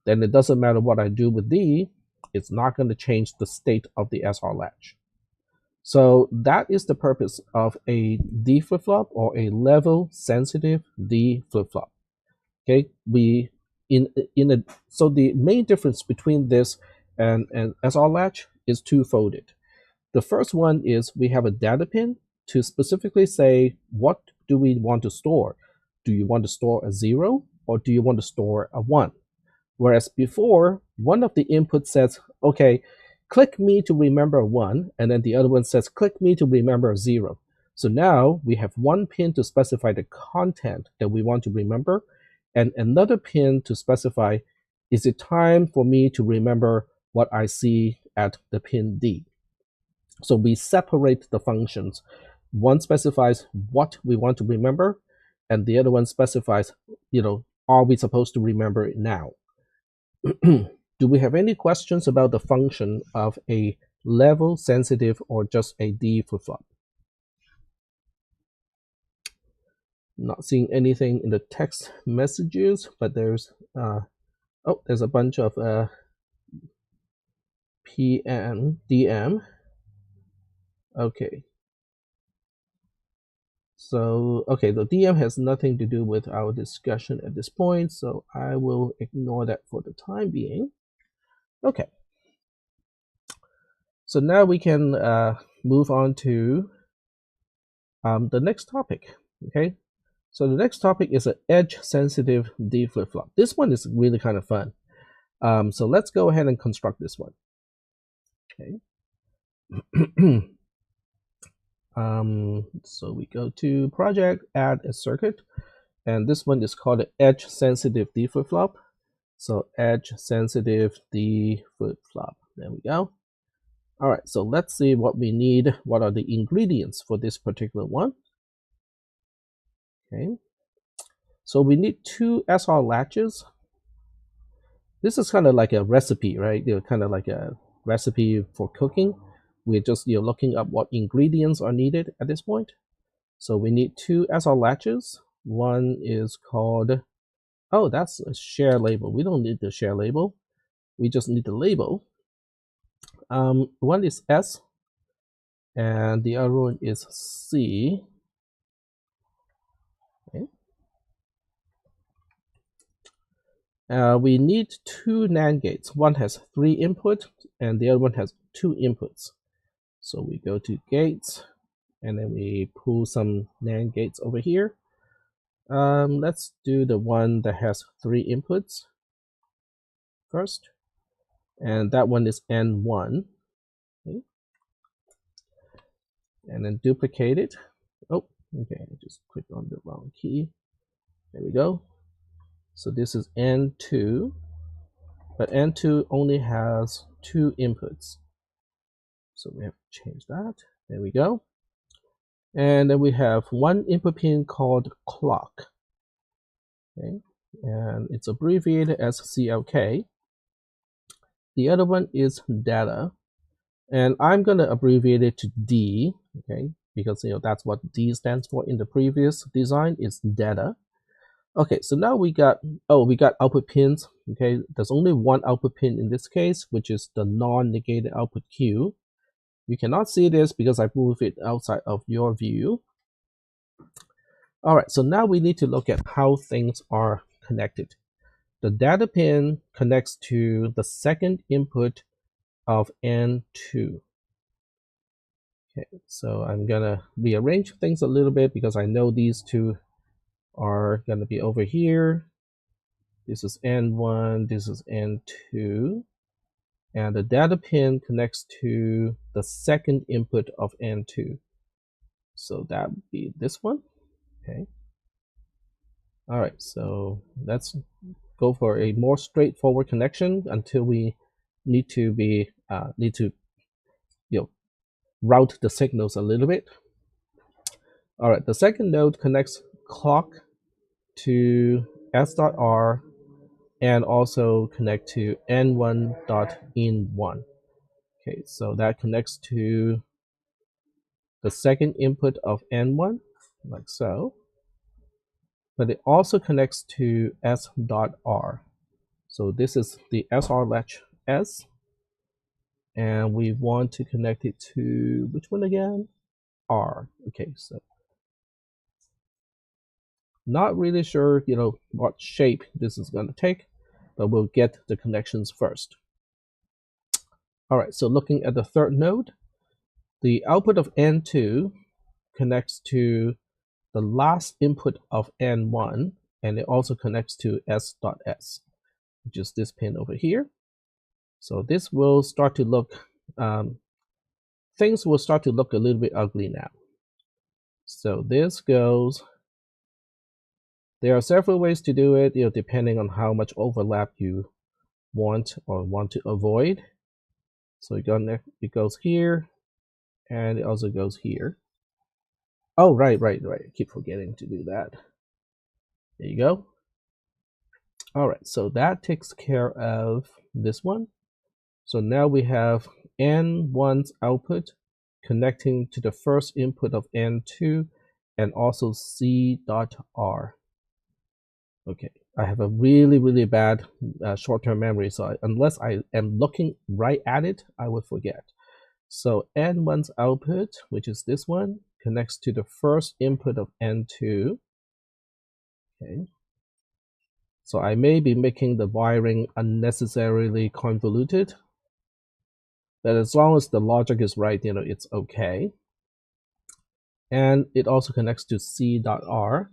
then it doesn't matter what I do with D, it's not going to change the state of the SR latch. So that is the purpose of a D flip-flop, or a level sensitive D flip-flop. Okay, so the main difference between this and SR latch is twofolded. The first one is we have a data pin to specifically say, what do we want to store? Do you want to store a 0, or do you want to store a 1? Whereas before, one of the inputs says, okay, click me to remember a 1, and then the other one says, click me to remember a 0. So now we have one pin to specify the content that we want to remember, and another pin to specify, is it time for me to remember what I see at the pin D? So we separate the functions. One specifies what we want to remember, and the other one specifies, are we supposed to remember it now? Do we have any questions about the function of a level sensitive or just a D flip-flop? Not seeing anything in the text messages, but there's there's a bunch of PM, DM. Okay. So, okay, the DM has nothing to do with our discussion at this point, so I will ignore that for the time being. Okay. So now we can move on to the next topic, okay? So the next topic is an edge-sensitive D flip-flop. This one is really kind of fun. So let's go ahead and construct this one. Okay. So we go to project, add a circuit, and this one is called an edge-sensitive D flip-flop. So edge-sensitive D flip-flop. There we go. All right, so let's see what we need. What are the ingredients for this particular one? Okay. So we need 2 SR latches. This is kind of like a recipe, right? Kind of like a recipe for cooking. We're just looking up what ingredients are needed at this point. So we need 2 SR latches. One is called, oh, that's a share label. We don't need the share label. We just need the label. One is S, and the other one is C. Okay. We need 2 NAND gates. One has 3 inputs, and the other one has 2 inputs. So we go to gates, and then we pull some NAND gates over here. Let's do the one that has 3 inputs first, and that one is N1. Okay. And then duplicate it. Oh, okay, I just clicked on the wrong key. There we go. So this is N2, but N2 only has 2 inputs. So we have to change that. There we go. And then we have one input pin called clock. Okay, and it's abbreviated as CLK. The other one is data, and I'm going to abbreviate it to D, okay, because that's what D stands for in the previous design, is data. Okay, so now we got output pins. Okay, there's only one output pin in this case, which is the non-negated output Q. You cannot see this because I moved it outside of your view. All right, so now we need to look at how things are connected. The data pin connects to the second input of N2. Okay, so I'm gonna rearrange things a little bit because I know these two are gonna be over here. This is N1, this is N2. And the data pin connects to the second input of N2. So that would be this one. Okay. All right, so let's go for a more straightforward connection until we need to route the signals a little bit. All right, the second node connects clock to S.R and also connect to N1.in1. Okay, so that connects to the second input of N1, like so. But it also connects to S.R. So this is the SR latch S. And we want to connect it to, which one again? R. Okay, so not really sure, what shape this is going to take, but we'll get the connections first. All right, so looking at the third node, the output of N2 connects to the last input of N1, and it also connects to S.S, which is this pin over here. So this will start to look, things will start to look a little bit ugly now. So this goes, there are several ways to do it, depending on how much overlap you want or want to avoid. So it goes here, And it also goes here. Oh, right. I keep forgetting to do that. There you go. All right, so that takes care of this one. So now we have N1's output connecting to the first input of N2 and also C.R. Okay, I have a really bad short-term memory, so unless I am looking right at it, I would forget. So N1's output, which is this one, connects to the first input of N2. Okay. So I may be making the wiring unnecessarily convoluted, but as long as the logic is right, it's okay. And it also connects to C.R.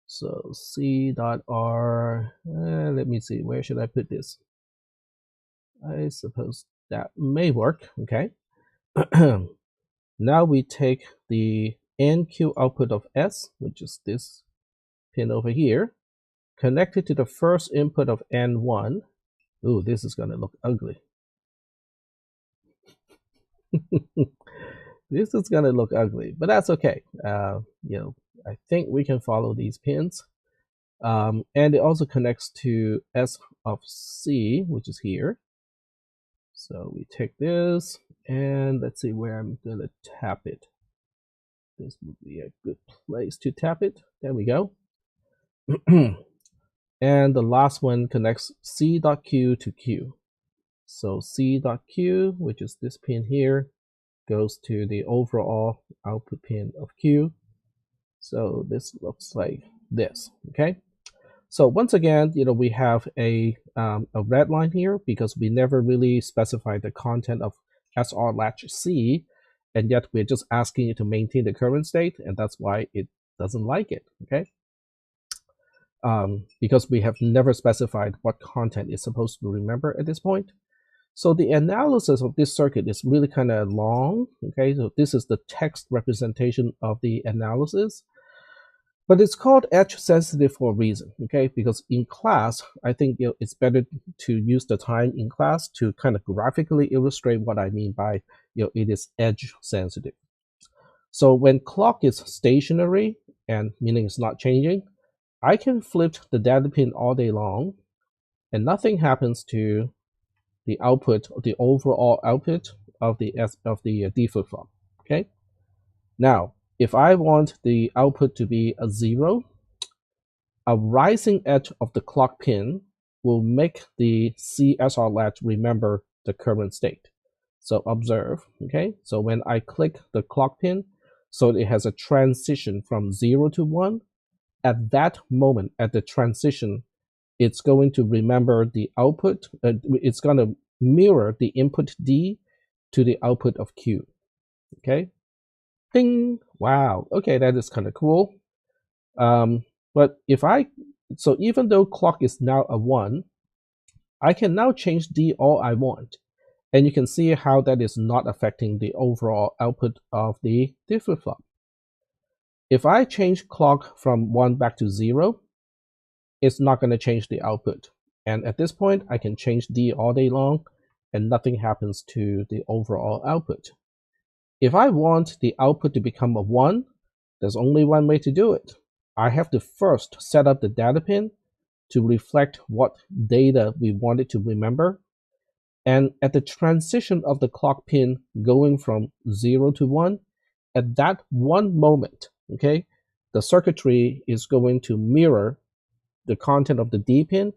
So C.R, let me see, where should I put this? I suppose that may work, okay. Now we take the NQ output of S, which is this pin over here, connect it to the first input of N1. Ooh, this is gonna look ugly. This is gonna look ugly, but that's okay. I think we can follow these pins. And it also connects to S of C, which is here. So we take this, and let's see where I'm gonna tap it. This would be a good place to tap it. There we go. And the last one connects C.Q to Q. So C.Q, which is this pin here, goes to the overall output pin of Q. So this looks like this, okay? So once again, we have a red line here because we never really specified the content of SR latch C, and yet we're just asking it to maintain the current state, and that's why it doesn't like it, okay? Because we have never specified what content is supposed to remember at this point. So the analysis of this circuit is really kind of long, okay? So this is the text representation of the analysis. But it's called edge sensitive for a reason, okay? Because in class, I think it's better to use the time in class to kind of graphically illustrate what I mean by it is edge sensitive. So when clock is stationary, and meaning it's not changing, I can flip the data pin all day long, and nothing happens to the output, the overall output of the D flip-flop, okay? Now, if I want the output to be a 0, a rising edge of the clock pin will make the CSR latch remember the current state. So observe, okay? So when I click the clock pin, so it has a transition from 0 to 1, at that moment, at the transition, it's going to remember the output. It's going to mirror the input D to the output of Q, okay? Ding! Wow, okay, that is kind of cool. But so even though clock is now a 1, I can now change D all I want. And you can see how that is not affecting the overall output of the D flip-flop. If I change clock from 1 back to 0, it's not going to change the output. And at this point, I can change D all day long, and nothing happens to the overall output. If I want the output to become a 1, there's only one way to do it. I have to first set up the data pin to reflect what data we want it to remember. And at the transition of the clock pin going from 0 to 1, at that one moment, okay, the circuitry is going to mirror the content of the D pin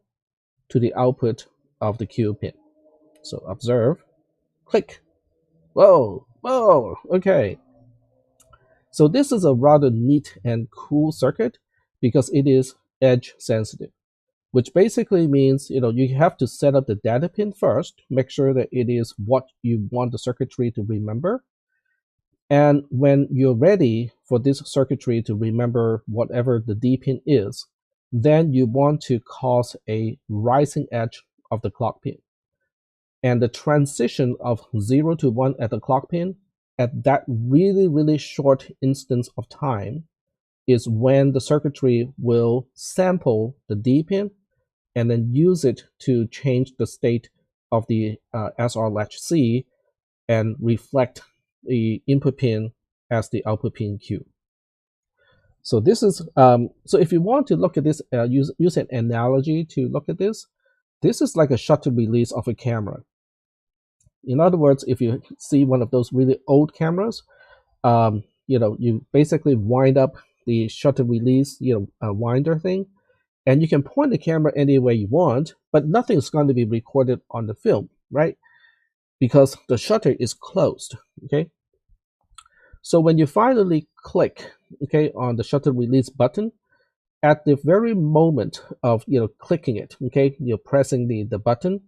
to the output of the Q pin. So observe, click. Whoa, okay. So this is a rather neat and cool circuit because it is edge sensitive, which basically means you have to set up the data pin first, make sure that it is what you want the circuitry to remember. And when you're ready for this circuitry to remember whatever the D pin is, then you want to cause a rising edge of the clock pin. And the transition of 0 to 1 at the clock pin, at that really short instance of time, is when the circuitry will sample the D pin and then use it to change the state of the SR latch C and reflect the input pin as the output pin Q. So this is so if you want to look at this, use an analogy to look at this. This is like a shutter release of a camera. In other words, if you see one of those really old cameras, you basically wind up the shutter release, winder thing, and you can point the camera any way you want, but nothing's going to be recorded on the film, right? Because the shutter is closed, okay? So when you finally click, okay, on the shutter release button, at the very moment of clicking it, okay, you're pressing the button.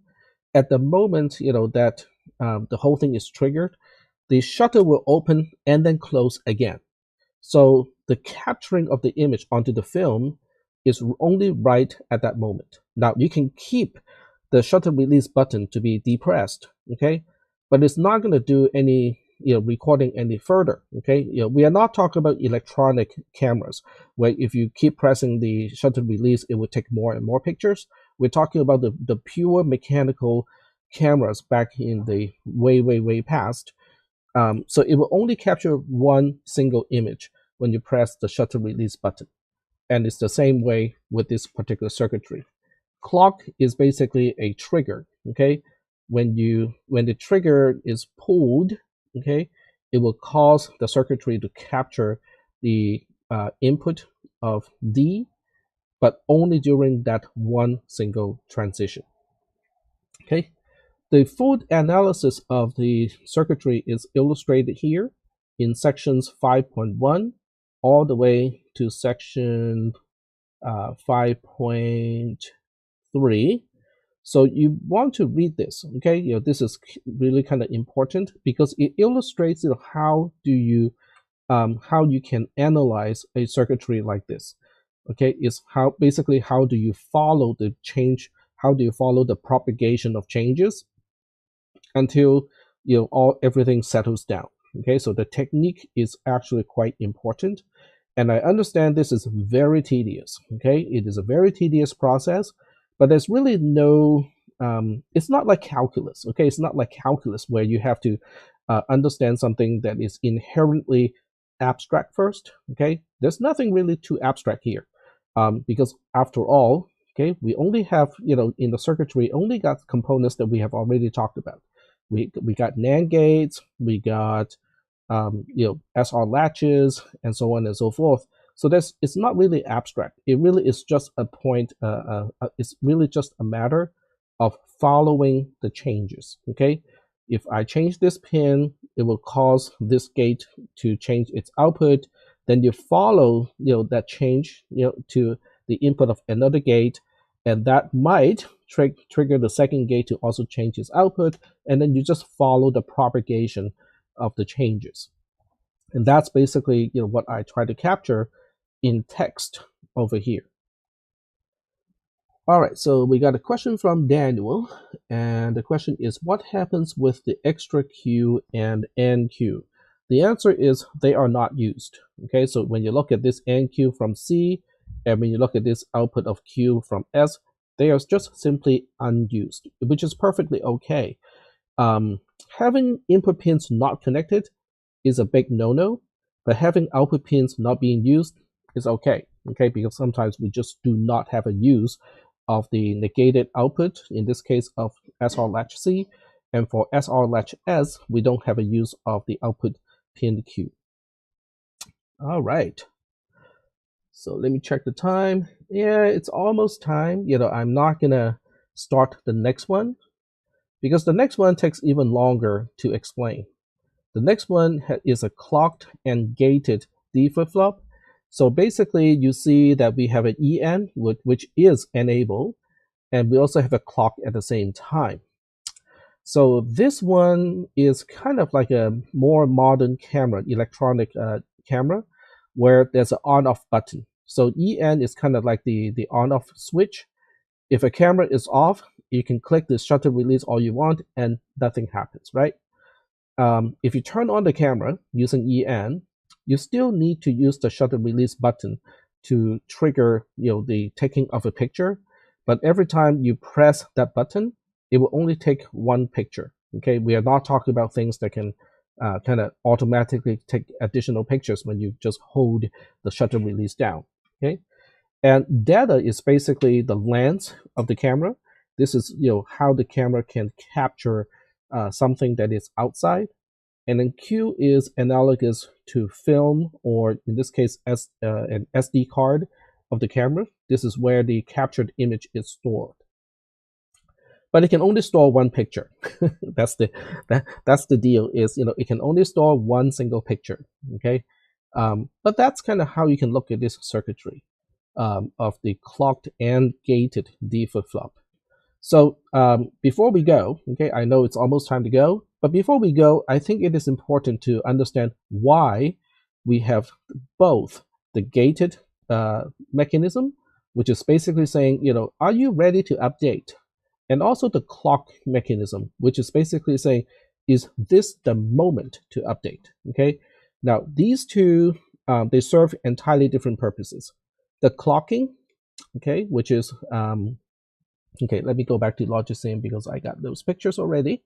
At the moment that the whole thing is triggered, the shutter will open and then close again. So the capturing of the image onto the film is only right at that moment. Now you can keep the shutter release button to be depressed, okay, but it's not going to do any recording any further, okay. We are not talking about electronic cameras where if you keep pressing the shutter release it will take more and more pictures. We're talking about the pure mechanical cameras back in the way past. So it will only capture one single image when you press the shutter release button, and it's the same way with this particular circuitry. Clock is basically a trigger, okay. When the trigger is pulled, okay, it will cause the circuitry to capture the input of D, but only during that one single transition. Okay, the full analysis of the circuitry is illustrated here in sections 5.1 all the way to section 5.3. So you want to read this, okay? This is really kind of important because it illustrates how you can analyze a circuitry like this. Okay, is how basically how do you follow the change? How do you follow the propagation of changes until everything settles down? Okay, so the technique is actually quite important, and I understand this is very tedious. Okay, it is a very tedious process, but there's really no it's not like calculus. Okay, it's not like calculus where you have to understand something that is inherently abstract first. Okay, there's nothing really too abstract here, because after all, okay, we only have in the circuitry only got components that we have already talked about. We got NAND gates, we got SR latches, and so on and so forth. So it's not really abstract. It really is just a point. It's really just a matter of following the changes. Okay, if I change this pin, it will cause this gate to change its output. Then you follow that change to the input of another gate, and that might trigger the second gate to also change its output, and then you just follow the propagation of the changes. And that's basically what I try to capture in text over here. All right, so we got a question from Daniel, and the question is, what happens with the extra Q and NQ? The answer is they are not used. Okay, so when you look at this NQ from C, and when you look at this output of Q from S, they are just simply unused, which is perfectly okay. Having input pins not connected is a big no-no, but having output pins not being used is okay, because sometimes we just do not have a use of the negated output, in this case of SR latch C, and for SR latch S, we don't have a use of the output pin Q. All right. So let me check the time. Yeah, it's almost time. I'm not gonna start the next one because the next one takes even longer to explain. The next one is a clocked and gated D flip-flop. So basically, you see that we have an EN, which is enable, and we also have a clock at the same time. So this one is kind of like a more modern camera, electronic camera, where there's an on-off button. So EN is kind of like the on-off switch. If a camera is off, you can click the shutter release all you want, and nothing happens, right? If you turn on the camera using EN, you still need to use the shutter release button to trigger the taking of a picture. But every time you press that button, it will only take one picture. Okay, we are not talking about things that can kind of automatically take additional pictures when you just hold the shutter release down. Okay, and data is basically the lens of the camera. This is how the camera can capture something that is outside. And then Q is analogous to film, or in this case, an SD card of the camera. This is where the captured image is stored. But it can only store one picture. that's the deal. Is it can only store one single picture. Okay, but that's kind of how you can look at this circuitry of the clocked and gated D flip-flop. So before we go, okay, I know it's almost time to go, but before we go, I think it is important to understand why we have both the gated mechanism, which is basically saying, are you ready to update? And also the clock mechanism, which is basically saying, is this the moment to update? Okay, now these two, they serve entirely different purposes. The clocking, okay, which is okay, let me go back to LogicSim because I got those pictures already.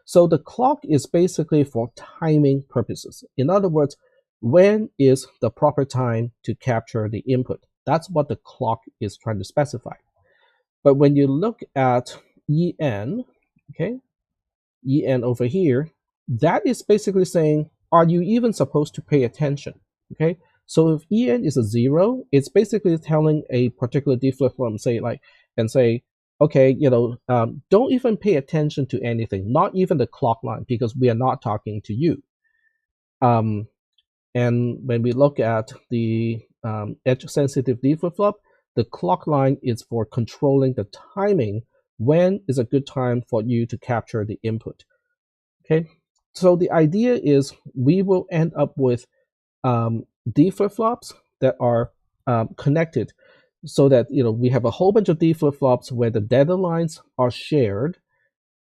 So the clock is basically for timing purposes. In other words, when is the proper time to capture the input? That's what the clock is trying to specify. But when you look at EN, okay, EN over here, that is basically saying, are you even supposed to pay attention? Okay, so if EN is a 0, it's basically telling a particular D flip-flop, say, okay, don't even pay attention to anything, not even the clock line, because we are not talking to you. And when we look at the edge-sensitive D flip-flop, the clock line is for controlling the timing. When is a good time for you to capture the input? Okay, so the idea is we will end up with D flip-flops that are connected, so that we have a whole bunch of D flip-flops where the data lines are shared.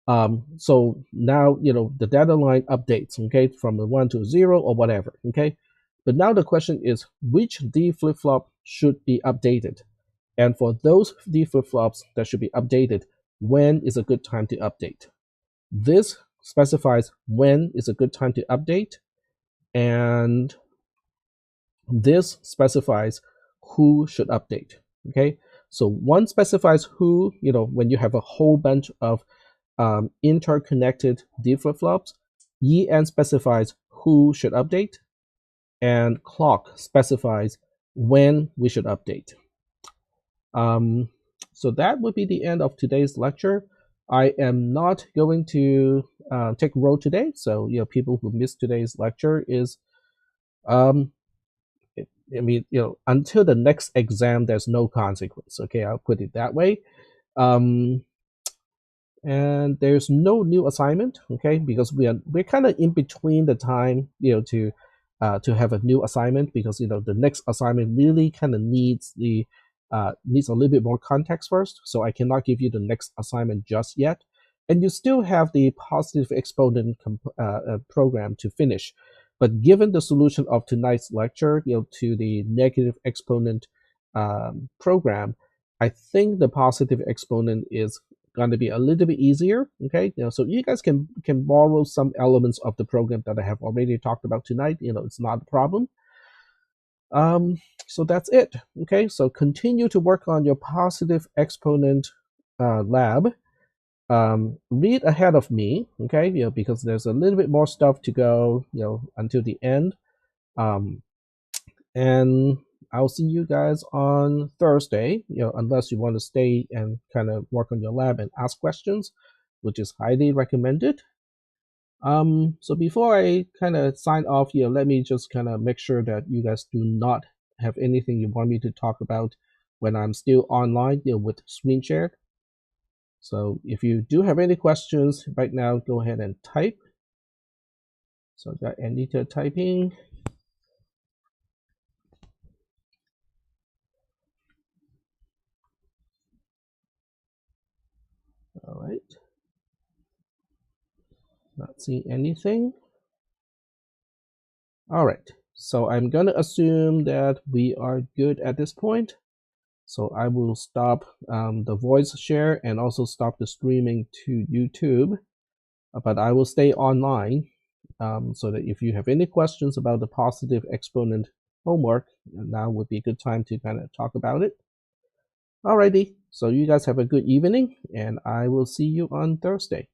So now the data line updates, okay, from a 1 to a 0 or whatever, okay. But now the question is, which D flip-flop should be updated? And for those D flip-flops that should be updated, when is a good time to update? This specifies when is a good time to update, and this specifies who should update. Okay, so one specifies who, when you have a whole bunch of interconnected D flip-flops, EN specifies who should update, and clock specifies when we should update. So that would be the end of today's lecture. I am not going to take a role today, so people who missed today's lecture is I mean, until the next exam, there's no consequence. Okay, I'll put it that way. And there's no new assignment. Okay, because we're kind of in between the time, to have a new assignment, because the next assignment really kind of needs needs a little bit more context first. So I cannot give you the next assignment just yet. And you still have the positive exponent program to finish. But given the solution of tonight's lecture, to the negative exponent program, I think the positive exponent is going to be a little bit easier. Okay, so you guys can borrow some elements of the program that I have already talked about tonight. It's not a problem. So that's it. Okay, so continue to work on your positive exponent lab. Read ahead of me, okay, because there's a little bit more stuff to go, until the end. And I'll see you guys on Thursday, unless you want to stay and kind of work on your lab and ask questions, which is highly recommended. So before I kind of sign off, let me just kind of make sure that you guys do not have anything you want me to talk about when I'm still online, with screen shared. So if you do have any questions right now, go ahead and type. So I got Anita typing. All right. Not seeing anything. All right. So I'm going to assume that we are good at this point. So I will stop the voice share and also stop the streaming to YouTube. But I will stay online so that if you have any questions about the positive exponent homework, now would be a good time to kind of talk about it. Alrighty, so you guys have a good evening, and I will see you on Thursday.